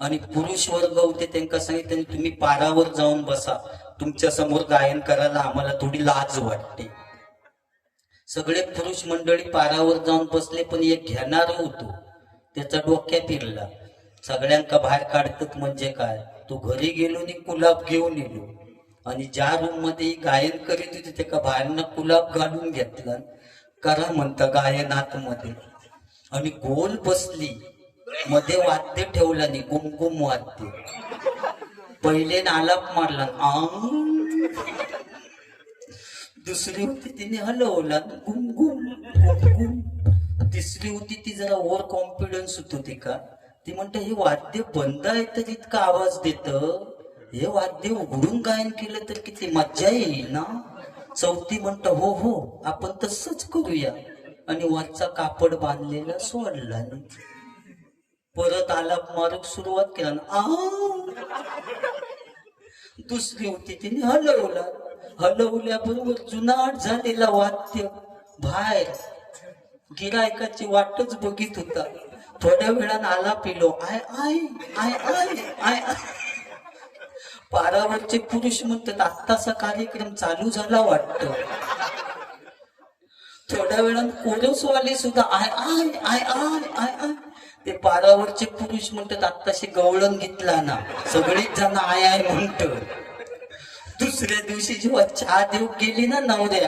आणि पुरुष वर्ग होते त्यांना सांगितलं तुम्ही पारावर जाऊन बसा, तुमच्या समोर गायन करायला आम्हाला थोडी लाज वाटते. सगळे पुरुष मंडळी पारावर जाऊन बसले. पण एक घेणार होतो त्याचा डोक्या फिरला. सगळ्यांका बाहेर काढतात म्हणजे काय, तो घरी गेलो आणि कुलाब घेऊन येलो आणि ज्या रूम मध्ये गायन करीत होते त्याका बाहेरनं कुलाब घालून घेतला. करा म्हणता गायन आतमध्ये आणि गोल बसली. मध्ये वाद्य ठेवला नाही, गुमगुम वाद्य. पहिले आलाप मारला दुसरी होती तिने हलवला गुमगुम गुमगुम. तिसरी होती ती जरा ओव्हर कॉन्फिडन्स होत होती का, ती म्हणते हे वाद्य बंद आहे तर इतका आवाज देत, हे वाद्य उघडून गायन केलं तर किती मज्जा येईल ना. चौथी म्हणत हो हो आपण तसंच करूया आणि वरचा कापड बांधलेला सोडला नाही. परत आलाप मारूक सुरुवात केला ना. दुसरी होती तिने हलवला. हलवल्याबरोबर जुनाट झालेला वाद्य बाहेर गिरायकाची वाटच बघित होता. थोड्या वेळानं आला पिलो आय आय आय आय आय आय. पारावरचे पुरुष म्हणतात आत्ताचा कार्यक्रम चालू झाला वाटत. थोड्या वेळानं कोरसवाले सुद्धा आय आय आय आय आय आय. ते पारावरचे पुरुष म्हणतात आत्ताशी गवळण घेतला ना, सगळीच जण आय आय म्हणत. दुसऱ्या दिवशी जेव्हा चहा देऊ गेली ना नवऱ्या,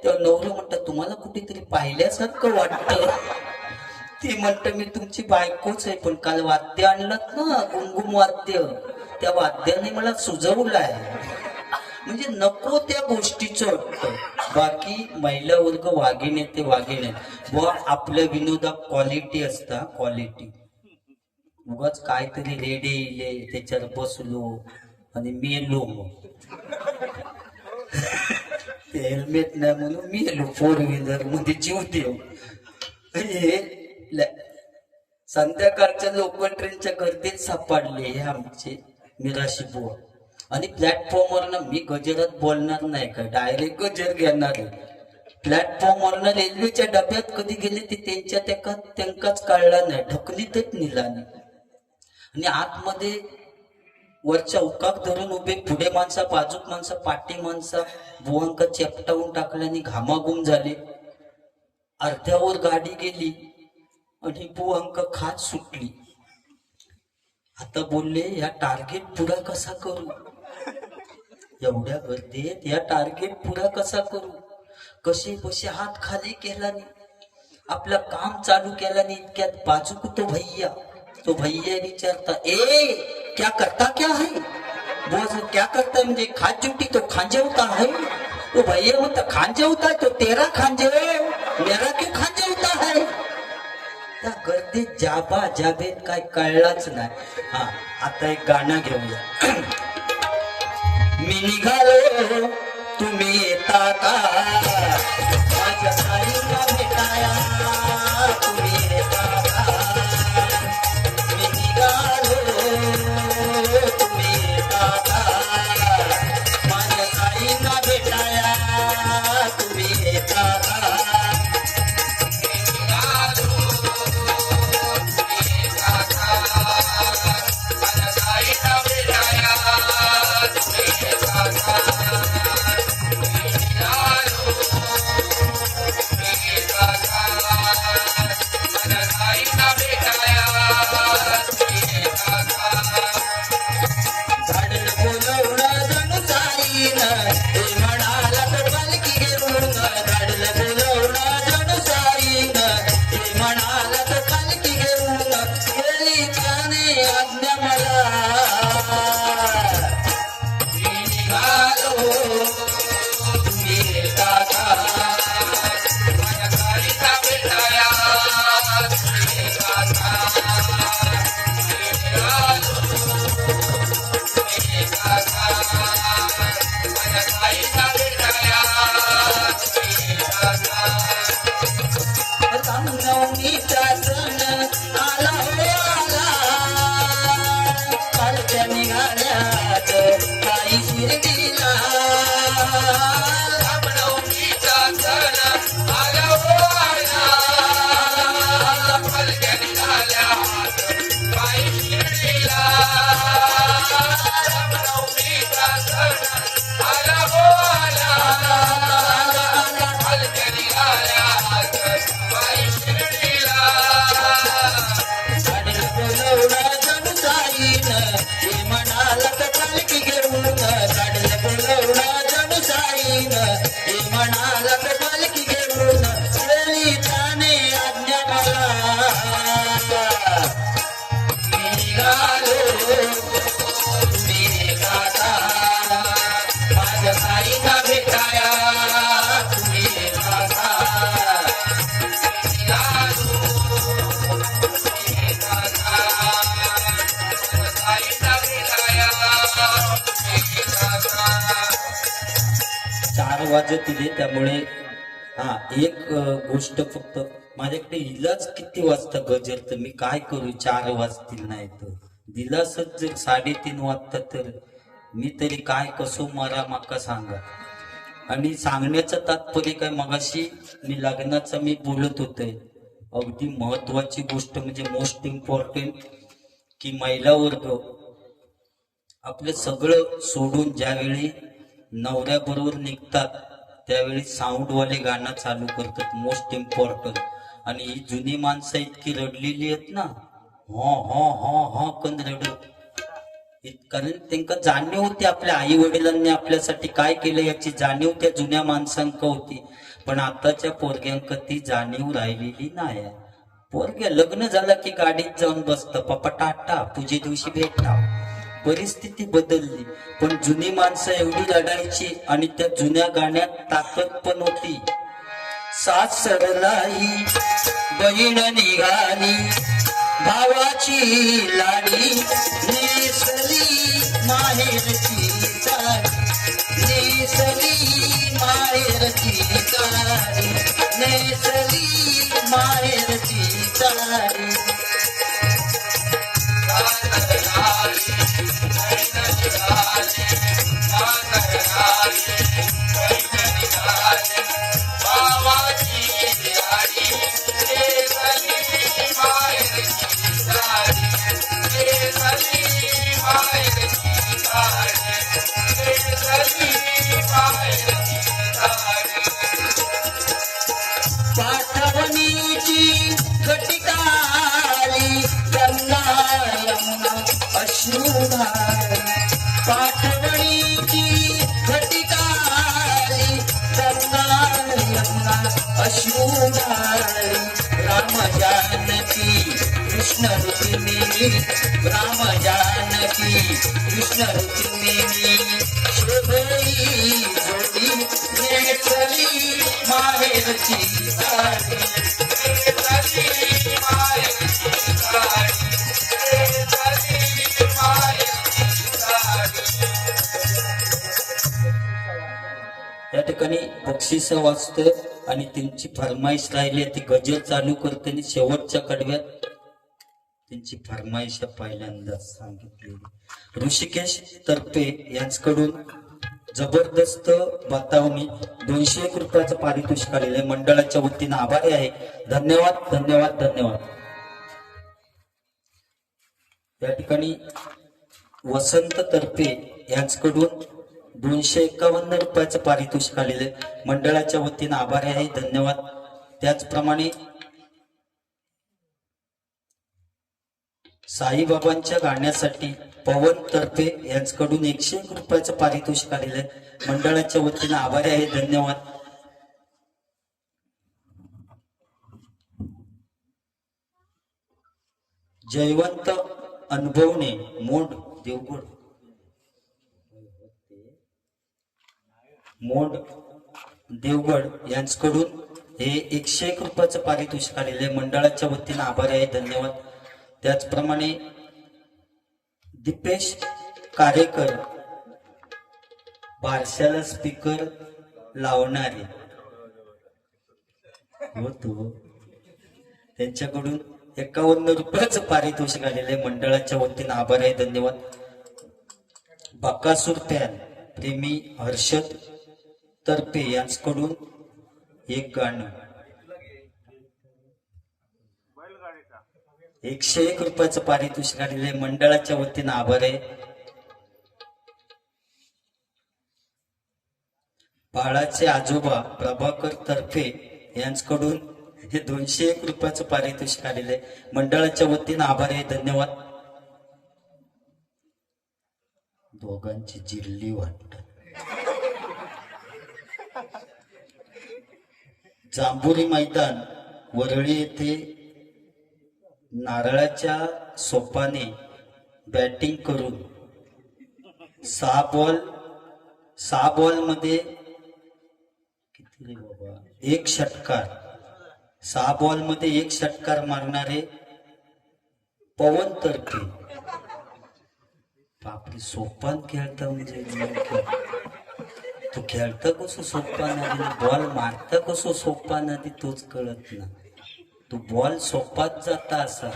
तेव्हा नवरं म्हणतात तुम्हाला कुठेतरी पाहिल्यासारखं वाटतं. ती म्हणत मी तुमची बायकोच आहे, पण काल वाद्य आणलात ना गुमगुम वाद्य, त्या वाद्याने मला सुजवलाय. म्हणजे नको त्या गोष्टीचं वाटतं. बाकी महिला वर्ग वागिणे ते वागिणे व आपल्या विनोदात क्वालिटी असता. क्वालिटी उगाच काहीतरी रेडे इले त्याच्यावर बसलो आणि मेलो. ते हेल्मेट नाही म्हणून मेलो फोर व्हीलर मध्ये जीव देव. संध्याकाळच्या लोकल ट्रेनच्या गर्दीत सापडले हे आमचे मिराशी बुवा. आणि प्लॅटफॉर्मवर मी गजरात बोलणार नाही का, डायरेक्ट गजर घेणार आहे. प्लॅटफॉर्मवर रेल्वेच्या डब्यात कधी गेले ते त्यांकाच कळला नाही, ढकलीतच नेला नाही. आणि आतमध्ये वरच्या उकाक धरून उभे पुढे माणसा बाजूक माणसा पाठी माणसा बुवांका चेपटावून टाकल्याने घामाघूम झाले. अर्ध्यावर गाडी गेली आणि बुवांका खात सुटली. आता बोलले या टार्गेट पुरा कसा करू, एवढ्या गर्दीत या टार्गेट पुरा कसा करू. कसे बसे हात खाली केला नाही, आपलं काम चालू केला नाही. इतक्यात बाजूक तो भैया विचारता ए क्या करता क्या है. बोल क्या करता है म्हणजे खांजेवटी तो खांजेवता है. तो भैया म्हणता खांजेवता तो तेरा खांजे मेरा क्यों खांजेवता है. त्या गर्दीत जाबा जाबेत काय कळलाच नाही. हा आता एक गाणं घेऊया. मी निघालो तुम्ही येता का, माझ्या साईला भेटाया तुम्ही येता का. मी निघालो तुम्ही येता का, माझ्या साईला भेटाया तुम्ही येता का. हे म्हणाला तर पालखी घेऊन गेली त्याने आज्ञा मला मी निघालो तुम्ही गाता माझ्या साईला भेटाया तुम्ही गाता निघालो तुम्ही गाता माझ्या साईला भेटाया तुम्ही गाता 4 वाजतील त्यामुळे हा एक गोष्ट फक्त माझ्याकडे इलाज किती वाजता गजर तर मी काय करू 4 वाजतील नाही तर दिलासच जर 3:30 वाजता तर मी तरी काय कसो मरा माका सांगा. आणि सांगण्याचं तात्पर्य काय मगाशी मी लग्नाचं मी बोलत होते अगदी महत्वाची गोष्ट म्हणजे मोस्ट इम्पॉर्टंट की महिला वर्ग आपलं सगळं सोडून ज्यावेळी नवऱ्याबरोबर निघतात त्यावेळी साऊंडवाले गाणं चालू करतात मोस्ट इम्पॉर्टंट. आणि ही जुनी माणसं इतकी रडलेली आहेत ना हो हो हो हो कन रडत कारण त्यांना जाणीव होती आपल्या आई वडिलांनी आपल्यासाठी काय केलं याची जाणीव त्या जुन्या माणसांक होती. पण आताच्या पोरग्यांक ती जाणीव राहिलेली नाही. पोरग्या लग्न झालं की गाडीत जाऊन बसतं पप्पा टाटा पूजे दिवशी भेटा. परिस्थिती बदलली पण जुनी माणसं एवढी लढायची आणि त्या जुन्या गाण्यात ताकद पण होती. सास सरलाई बहीण निघाली भावाची लाडी नेसली माहेरची साडी नेसली माहेरची साडी नेसली माहेरची साडी पाठवणीची घटिकाली गंगा यमुना अश्रुधारी पाठवणीची घटिकाली गंगा यमुना अश्रुधारी राम जानकी कृष्ण रुक्मिणी राम जानकी कृष्ण रुक्मिणी शोभई जोडी नेसली माहेरची साडी नेसली माहेरची साडी नेसली माहेरची साडी. या ठिकाणी बक्षीस वाचतोय आणि त्यांची फरमाईश राहिली ती गजल चालू करते आणि शेवटच्या कडव्यात त्यांची फरमाईश पहिल्यांदा सांगितली. ऋषिकेश तर्फे यांच्याकडून जबरदस्त बतावणी 201 रुपयाचं पारितोषिक आलेलं आहे. मंडळाच्या वतीनं आभारी आहे. धन्यवाद धन्यवाद धन्यवाद. या ठिकाणी वसंत तर्फे यांच्याकडून 251 रुपयाचं पारितोषिक आलेलं आहे. मंडळाच्या वतीनं आभारी आहे. धन्यवाद. त्याचप्रमाणे साईबाबांच्या गाण्यासाठी पवन तर्फे यांच्याकडून 101 रुपयाचं पारितोषिक आलेलं आहे. मंडळाच्या वतीनं आभारी आहे. धन्यवाद. जयवंत अनुभवने मोड देवगड मोड देवगड यांच्याकडून हे 101 रुपयाचं पारितोषिक आलेलं आहे. मंडळाच्या वतीनं आभारी आहे. धन्यवाद. त्याचप्रमाणे दीपेश कारेकर बारशाला स्पीकर लावणारे होतो त्यांच्याकडून 51 रुपयाचं पारितोषिक आलेलं आहे. मंडळाच्या वतीनं आभार आहे. धन्यवाद. बकासूर फॅन प्रेमी हर्षद तर्फे यांच्याकडून एक गाणं 101 रुपयाचं पारितोषिक आलेलं आहे. मंडळाच्या वतीनं आभार आहे. बाळाचे आजोबा प्रभाकर तर्फे यांच्याकडून हे 201 रुपयाचं पारितोषिक आलेलं आहे. मंडळाच्या वतीनं आभार आहे. धन्यवाद. दोघांची जिल्ली वाटत जांभुरी मैदान वरळी येथे नारळाच्या सोपाने बॅटिंग करून 6 बॉल मध्ये किती रे बाबा 1 षटकार 6 बॉल मध्ये 1 षटकार मारणारे पवन तर्फे. बापरे, सोपान खेळता म्हणजे तू खेळता कसं सोपान आधी बॉल मारता कसं सोपान आधी तोच कळत ना. तू बॉल सोपात जाता असा.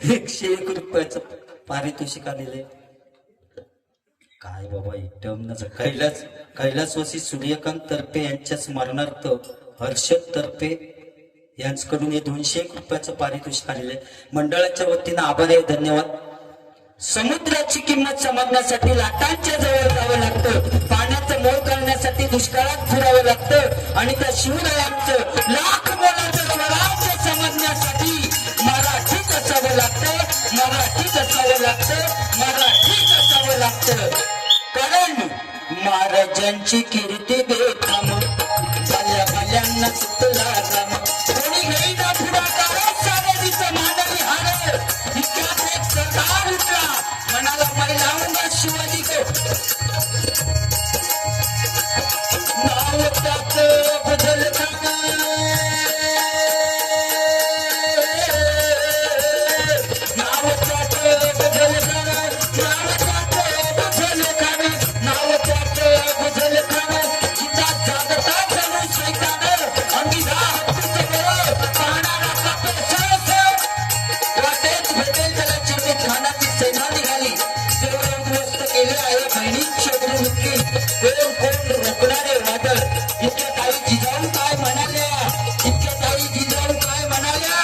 101 रुपयाचं पारितोषिक आलेले. काय बाबा एकदम कैलासवासी सूर्यकांत तर्फे यांच्या स्मरणार्थ हर्षद तर्फे यांच्याकडून हे 201 रुपयाचं पारितोषिक आलेले. मंडळाच्या वतीनं आभार आहे, धन्यवाद. समुद्राची किंमत समजण्यासाठी लाटांच्या जवळ जावं लागतं, पाण्याचं मोल करण्यासाठी दुष्काळात फिरावं लागतं, आणि त्या शिवरायांचं लाख मोलाचं स्वराज्य समजण्यासाठी मराठीच असावं लागतं, मराठीच असावं लागतं, मराठीच असावं लागतं. कारण महाराजांची कीर्ती बेथाम, भल्या भल्यांना सुटला राम. कोणी घेईना पुढाकार, सावधीचं मानवी हार. इतक्यात एक सरदार उठला, म्हणाला मैं लावूंगा शिवाजी को. नाव त्याचं बदलताना, नाव त्याचं बदलताना, नाव त्याचं बदलताना, नाव त्याचं बदलताना. जिथं जागता जणू शैतान, अंगी राहत बरं पाहणारा कापे सरस. वाटेत भेटेल त्याला चिमणीत खानाची सेना निघाली. तेवढे उद्ध्वस्त केले आहे बहिणींची अग्निमुखी. कोण कोण रोखणारे वादळ. इतक्या ताई जिजाऊ काय म्हणाल्या, इतक्या ताई जिजाऊ काय म्हणाल्या.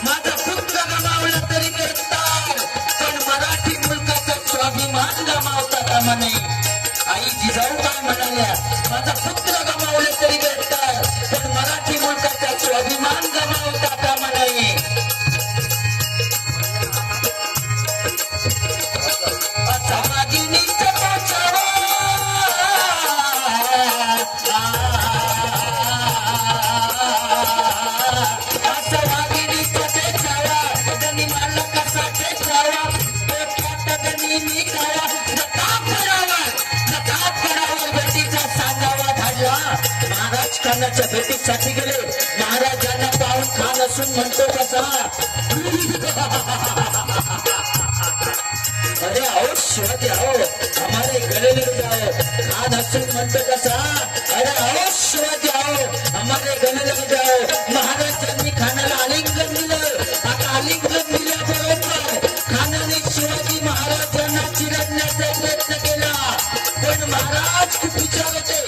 माझा पुत्र गमावला तरी बेकार, पण मराठी मुलकाचा स्वाभिमान गमावता कामा नये. आई जिजाऊ काय म्हणाल्या, माझा पुत्र गमावले तरी बेकार, पण मराठी मुलकाचा स्वाभिमान गमावता कामा नये. असा वाघिणीचा पोचावा, असा वाघिणीचा पेचावा, गणी मालकाचा पेचावा, डोक्यात गणी निघावा. नकाब करावा भेटीचा सांगावा धाडला. महाराज खानाच्या भेटीसाठी गेले. महाराजांना पाहून खान असून म्हणतो कसा, अरे आओ शिवाजी आओ, हमारे गले लग जाओ. खान असून म्हणतो कसा, अरे आओ शिवाजी आओ, हमारे गले लग जाओ. महाराजांनी खानाला आलिंगन दिलं. आता आलिंगन दिल्याबरोबर खानाने शिवाजी महाराजांना चिरडण्याचा प्रयत्न केला, पण महाराज खूप विचार होते.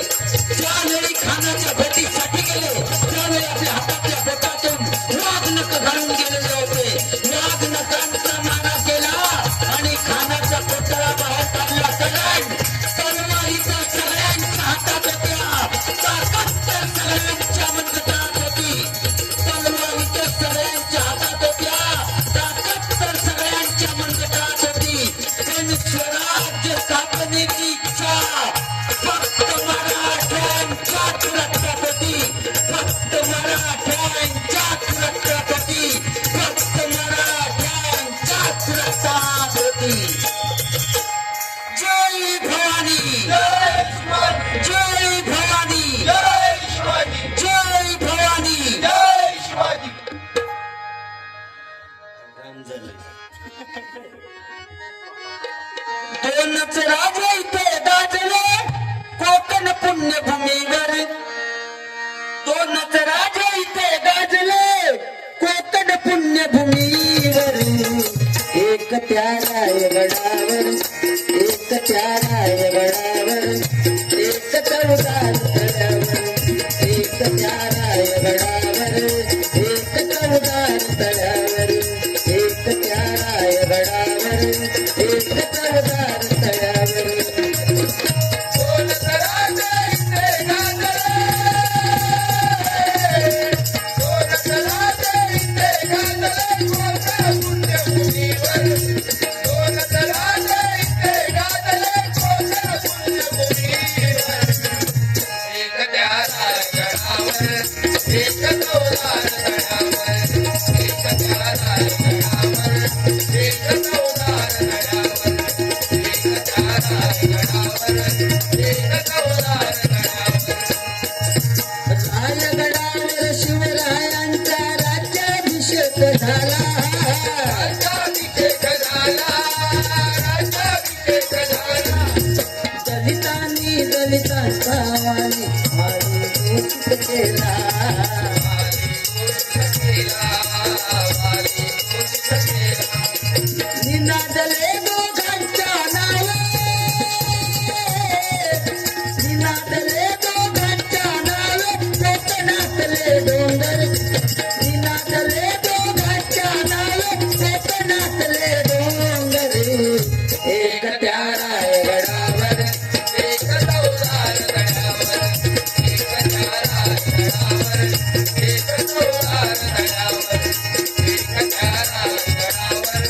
ज्यावेळी खानाच्या भेटीसाठी गेले, त्यावेळी आपल्या हातातल्या बोटातून वाघ नख घालून गेलेले होते. वाघ नखांचा मारा केला आणि खानाचा पुतळा बाहेर काढला. तलवारीचा सगळ्यांच्या हातात होत्या, ताकद तर सगळ्यांच्या मनगटात होती. तलवारीच्या सगळ्यांच्या हातात होत्या, ताकद तर सगळ्यांच्या मनगटात होती. पण स्वराज्य स्थापनेची इच्छा फक्त मराठ्यांच्याच रक्तात होती, फक्त मराठ्यांच्याच रक्तात होती, फक्त मराठ्यांच्याच रक्तात होती. जय भवानी, जय भवानी, जय भवानी. दोनच राजे इथे गाजले कोकण पुण्यभूमीवर. दोनच राजे इथे गाजले कोकण पुण्यभूमीवर. एक त्या रायगडावर, एक त्या रायगडावर, एक चौदार तळ्यावर. एक त्या रायगडावर, एक चौदार तळ्यावर. एक त्या रायगडावर, एक चौदार तळ्यावर. दोनच राजे इथे गाजले, दोनच राजे इथे गाजले कोकण पुण्यभूमीवर. दोनच राजे इथे गाजले संतावानी मारी गोष्ट केला निनादले दोघांच्या नावे निनादले दोघांच्या नावे कोकणातले डोंगर निनादले दोघांच्या नावे कोकणातले डोंगर एक त्या रायगडावर एक चौदार गडावर एक त्या रायगडावर एक चौदार गडावर एक त्या रायगडावर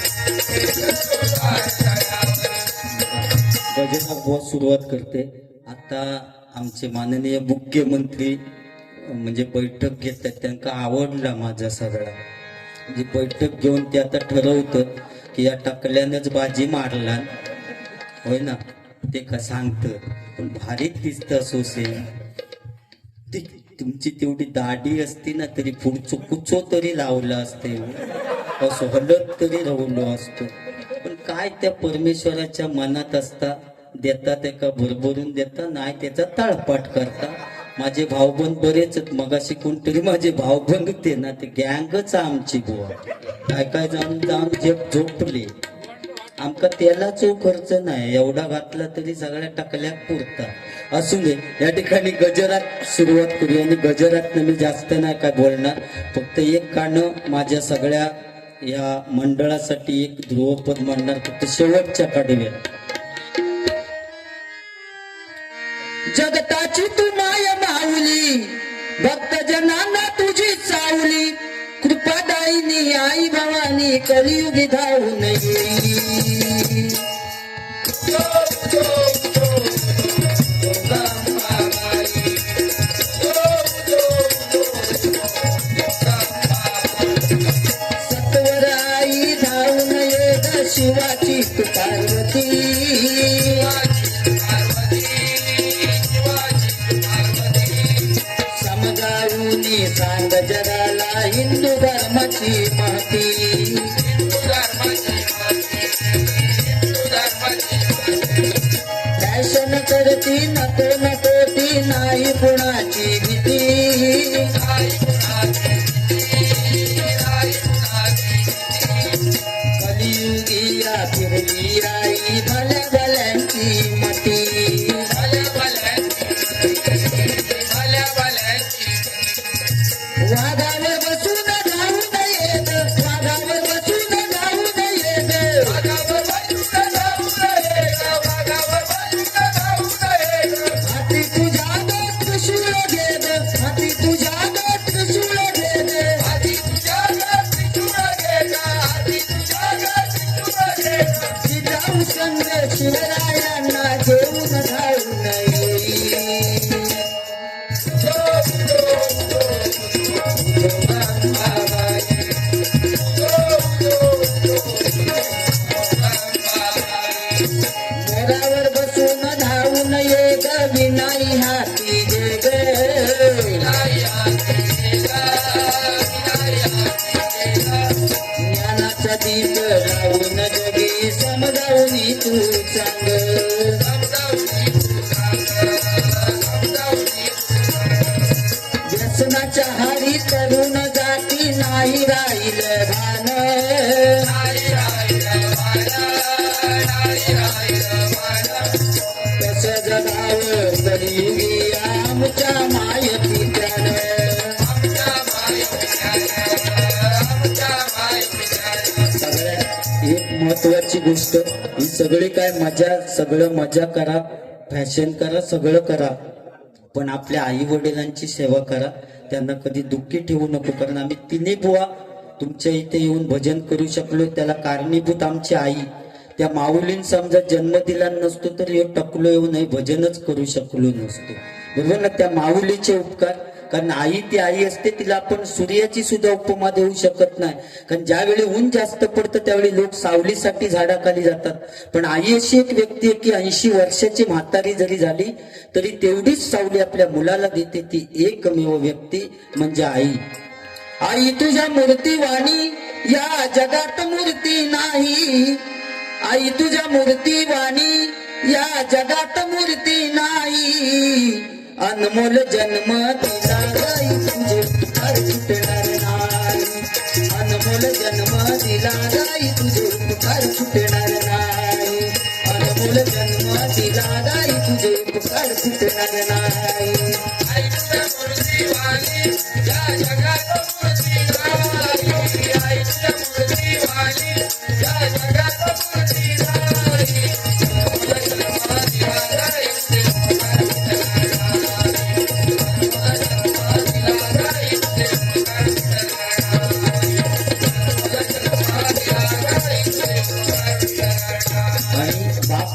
भजनात बहुत सुरुवात करते. आता आमचे माननीय मुख्यमंत्री म्हणजे बैठक घेतात त्यांना आवडला माझा सगळा म्हणजे बैठक घेऊन ते आता ठरवतात की या टाकल्यानंच बाजी मारला होय ना ते का सांगतं पण भारीच दिसतं सोसे ती तुमची तेवढी दाढी असती ना तरी पुढचं कुचो तरी लावलं असते असं हलत तरी राहुलो असतो पण काय त्या परमेश्वराच्या मनात असता देतात एका भरभरून देता नाही त्याचा ताळपाट करता. माझे भाऊबंद बरेच मगाशी कोणतरी माझे भाऊबंद होते ना ते गँगच आमची बुवा काय काय जाऊन जाऊन झोपले आमका त्याला चो खर्च नाही एवढा घातला तरी सगळ्या टाकल्या पुरता असू दे. या ठिकाणी गजरात सुरुवात करूया आणि गजरात मी जास्त नाही काय बोलणार फक्त एक गाणं माझ्या सगळ्या या मंडळासाठी एक ध्रुवपद म्हणणार फक्त शेवटच्या कडव्या. जगताची तू माय माऊली भक्त जनांना तुझी चावली कृपादायिनी आई भवानी कलियुगी धावू नये सत्वर आई धावू नये ग शिवाची तू पार्वती समजावूनी सांग जगाला हिंदू धर्माची महती फॅशन करती नको नको ती नाही कुणाची भीती कलियुगी या फिरली आई भल्या भल्यांची मती वाघावर बसून धावू नये वाघावर बसून धावू नये हाती तुझ्या गात त्रिशूळ घेद हाती तुझ्या गात त्रिशूळ घेद हाती तुझ्या गात त्रिशूळ घेद हाती तुझ्या गात त्रिशूळ घेद जाऊ संग शिवरायांना घेऊन धावू नये मोरावर बसून धावू नये ग विनाई हाती गे ज्ञानाचा दीप लावून जगी समजावून तू सांग व्यसनाच्या हारी तरुण जाती नाही राहिलं भान कसं जगावं कलियुगी आमच्या माय पित्यानं सगळ्यात एक महत्वाची गोष्ट ही सगळी काय मजा सगळं मजा करा फॅशन करा सगळं करा पण आपल्या आई वडिलांची सेवा करा त्यांना कधी दुःखी ठेवू नको कारण आम्ही तिन्ही बुवा तुमच्या इथे येऊन भजन करू शकलो त्याला कारणीभूत आमची आई त्या माऊलीन समजा जन्म दिला नसतो तर टकलो येऊ नाही भजनच करू शकलो नसतो बरोबर ना त्या माऊलीचे उपकार कारण आई ती आई असते तिला आपण सूर्याची सुद्धा उपमा देऊ शकत नाही कारण ज्यावेळी ऊन जास्त पडतं त्यावेळी लोक सावलीसाठी झाडाखाली जातात पण आई अशी एक व्यक्ती आहे की 80 वर्षाची म्हातारी जरी झाली तरी तेवढीच सावली आपल्या मुलाला देते ती एकमेव व्यक्ती म्हणजे आई. आई तुझ्या मूर्ती वाणी या जगात मूर्ती नाही आई तुझ्या मूर्ती वाणी या जगात मूर्ती नाही, अनमोल जन्म दिला गाई तुझे उपकार सुटणार नाही, अनमोल जन्म दिला गाई तुझे उपकार सुटणार नाही, अनमोल जन्म दिला गाई तुझे उपकार सुटणार नाही. आईच्या मूर्तीवाली या जगात मूर्ती नाही, आईच्या मूर्तीवाली या जगात मूर्ती नाही.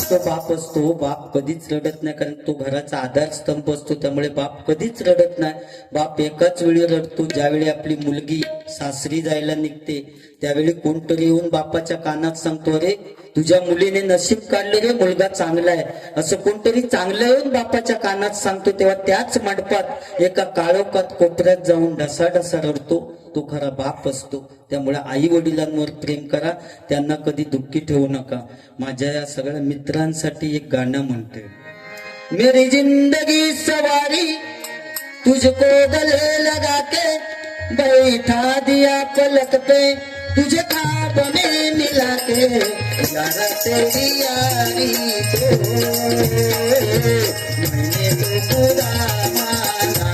तो बाप असतो, बाप कधीच रडत नाही, कारण तो घराचा आधारस्तंभ असतो, त्यामुळे बाप कधीच रडत नाही. बाप एकाच वेळी रडतो, ज्यावेळी आपली मुलगी सासरी जायला निघते त्यावेळी कोणतरी येऊन बापाच्या कानात सांगतो, अरे तुझ्या मुलीने नशीब काढले रे, मुलगा चांगला आहे, असं कोणतरी चांगलं येऊन बापाच्या कानात सांगतो. तेव्हा त्याच मंडपात एका काळोखात कोपऱ्यात जाऊन ढसाढसा रडतो तो खरा बाप असतो. त्यामुळे आई वडिलांवर प्रेम करा, त्यांना कधी दुःखी ठेवू नका. माझ्या या सगळ्या मित्रांसाठी एक गाणं म्हणते. मेरी जिंदगी सवारी तुझको गले लगा के बैठा दिया पलक पे, तुझे ख्वाब में मिला के यार तेरी यारी को मैंने तो खुदा माना,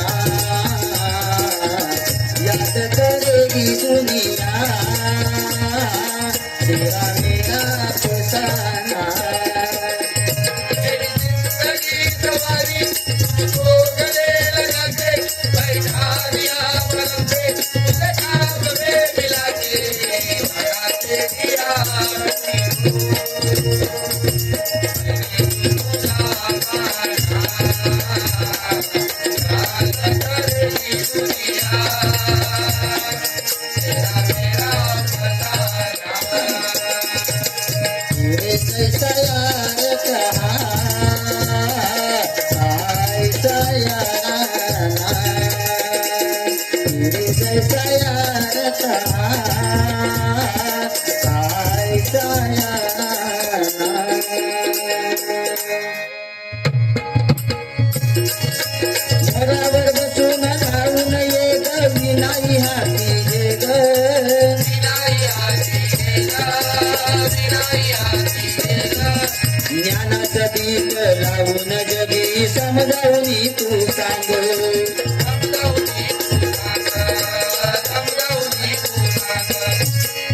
याद करेगी दुनिया तेरा मेरा फसाना. मेरी जिंदगी सवारी तुझको गले लगा के बैठा दिया पलक पे, तुझे ख्वाब में मिला के यार तेरी यारी घरावर बसून राहून ये ग विनाई हाती ये ग, ज्ञानाचा दीप लावून जगी समजावून तू सांग,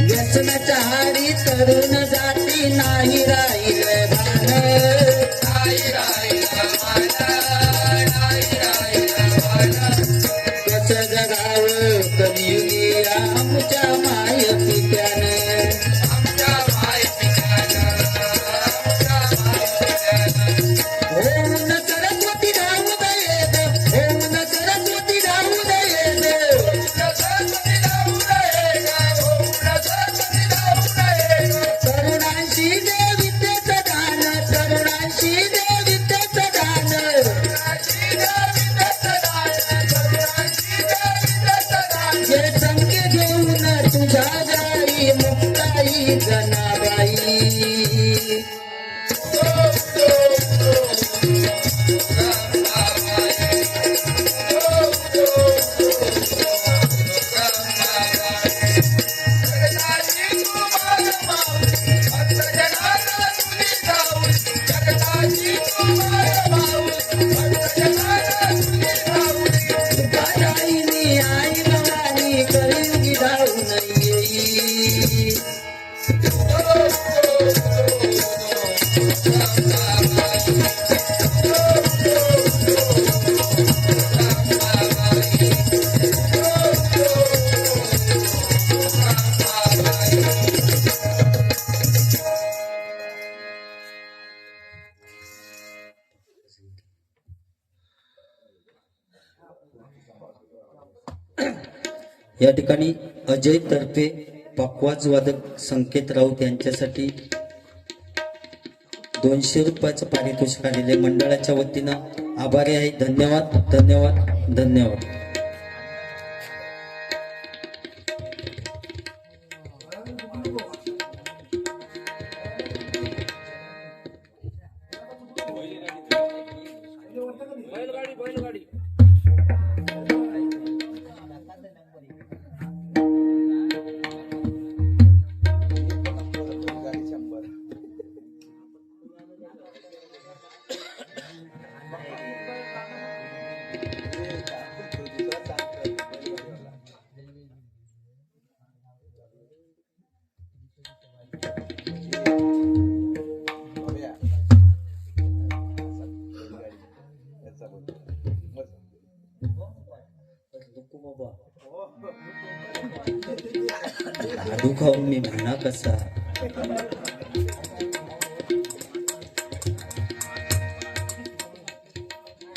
व्यसनाच्या हारी तरुण जाती नाही राहिलं भान, कसं जगावं कलियुगी आमच्या माय पित्यानं, ओम सरस्वती राहू दये ग, ओम सरस्वती राहू दये ग, तरुणांशी देवितेचं गाण, तरुणांशी देवितेचं गाण, हे संख्य घेऊन तुझ्या जाई मुक्ताई जनाबाई. आई भवानी कलियुगी धावून येई. या ठिकाणी अजय तर्फे पकवाज वादक संकेत राऊत यांच्यासाठी 200 रुपयाचं पारितोषिक आलेले मंडळाच्या वतीनं आभारी आहे. धन्यवाद धन्यवाद धन्यवाद. नको बाबा, लाडू खाऊन मी म्हणा कसा.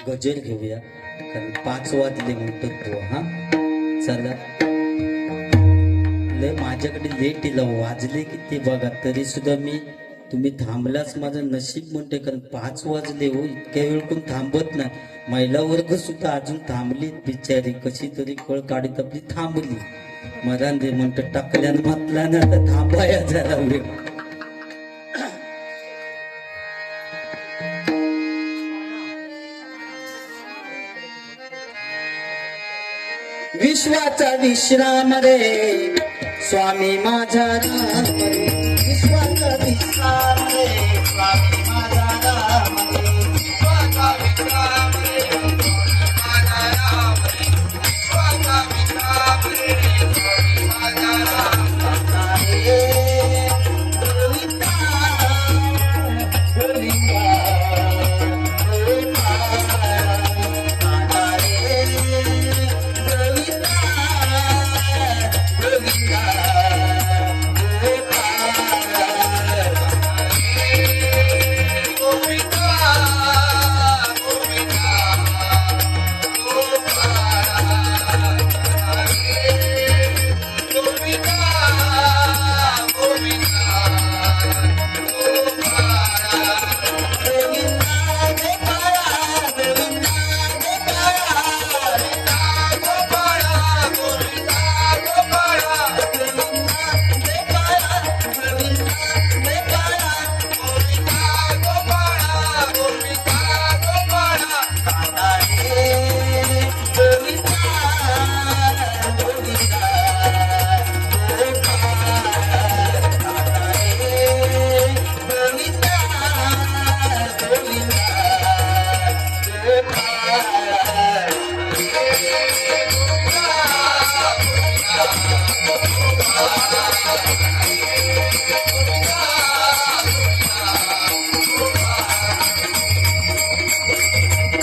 गजर घेऊया कारण 5 वाजले म्हणतो तो. हा चला, लय माझ्याकडे लेट येला, वाजले किती बघा तरी सुद्धा मी, तुम्ही थांबलाच माझं नशीब म्हणते. कारण 5 वाजले हो, इतक्या वेळ कोण थांबत नाही. महिला वर्ग सुद्धा अजून थांबली बिचारी, कशी तरी कळ काढीत आपली थांबली. मरान दे म्हणत टाकल्यान मातला ना, आता थांबाया जरा वेळ. विश्वाचा विश्राम रे स्वामी माझा राम रे, विश्वाचा विश्राम रे स्वामी माझा राम रे, विश्वाचा विश्राम रे माझा राम रे, विश्वाचा विश्राम रे माझा राम रे. गोविंदा गोविंदा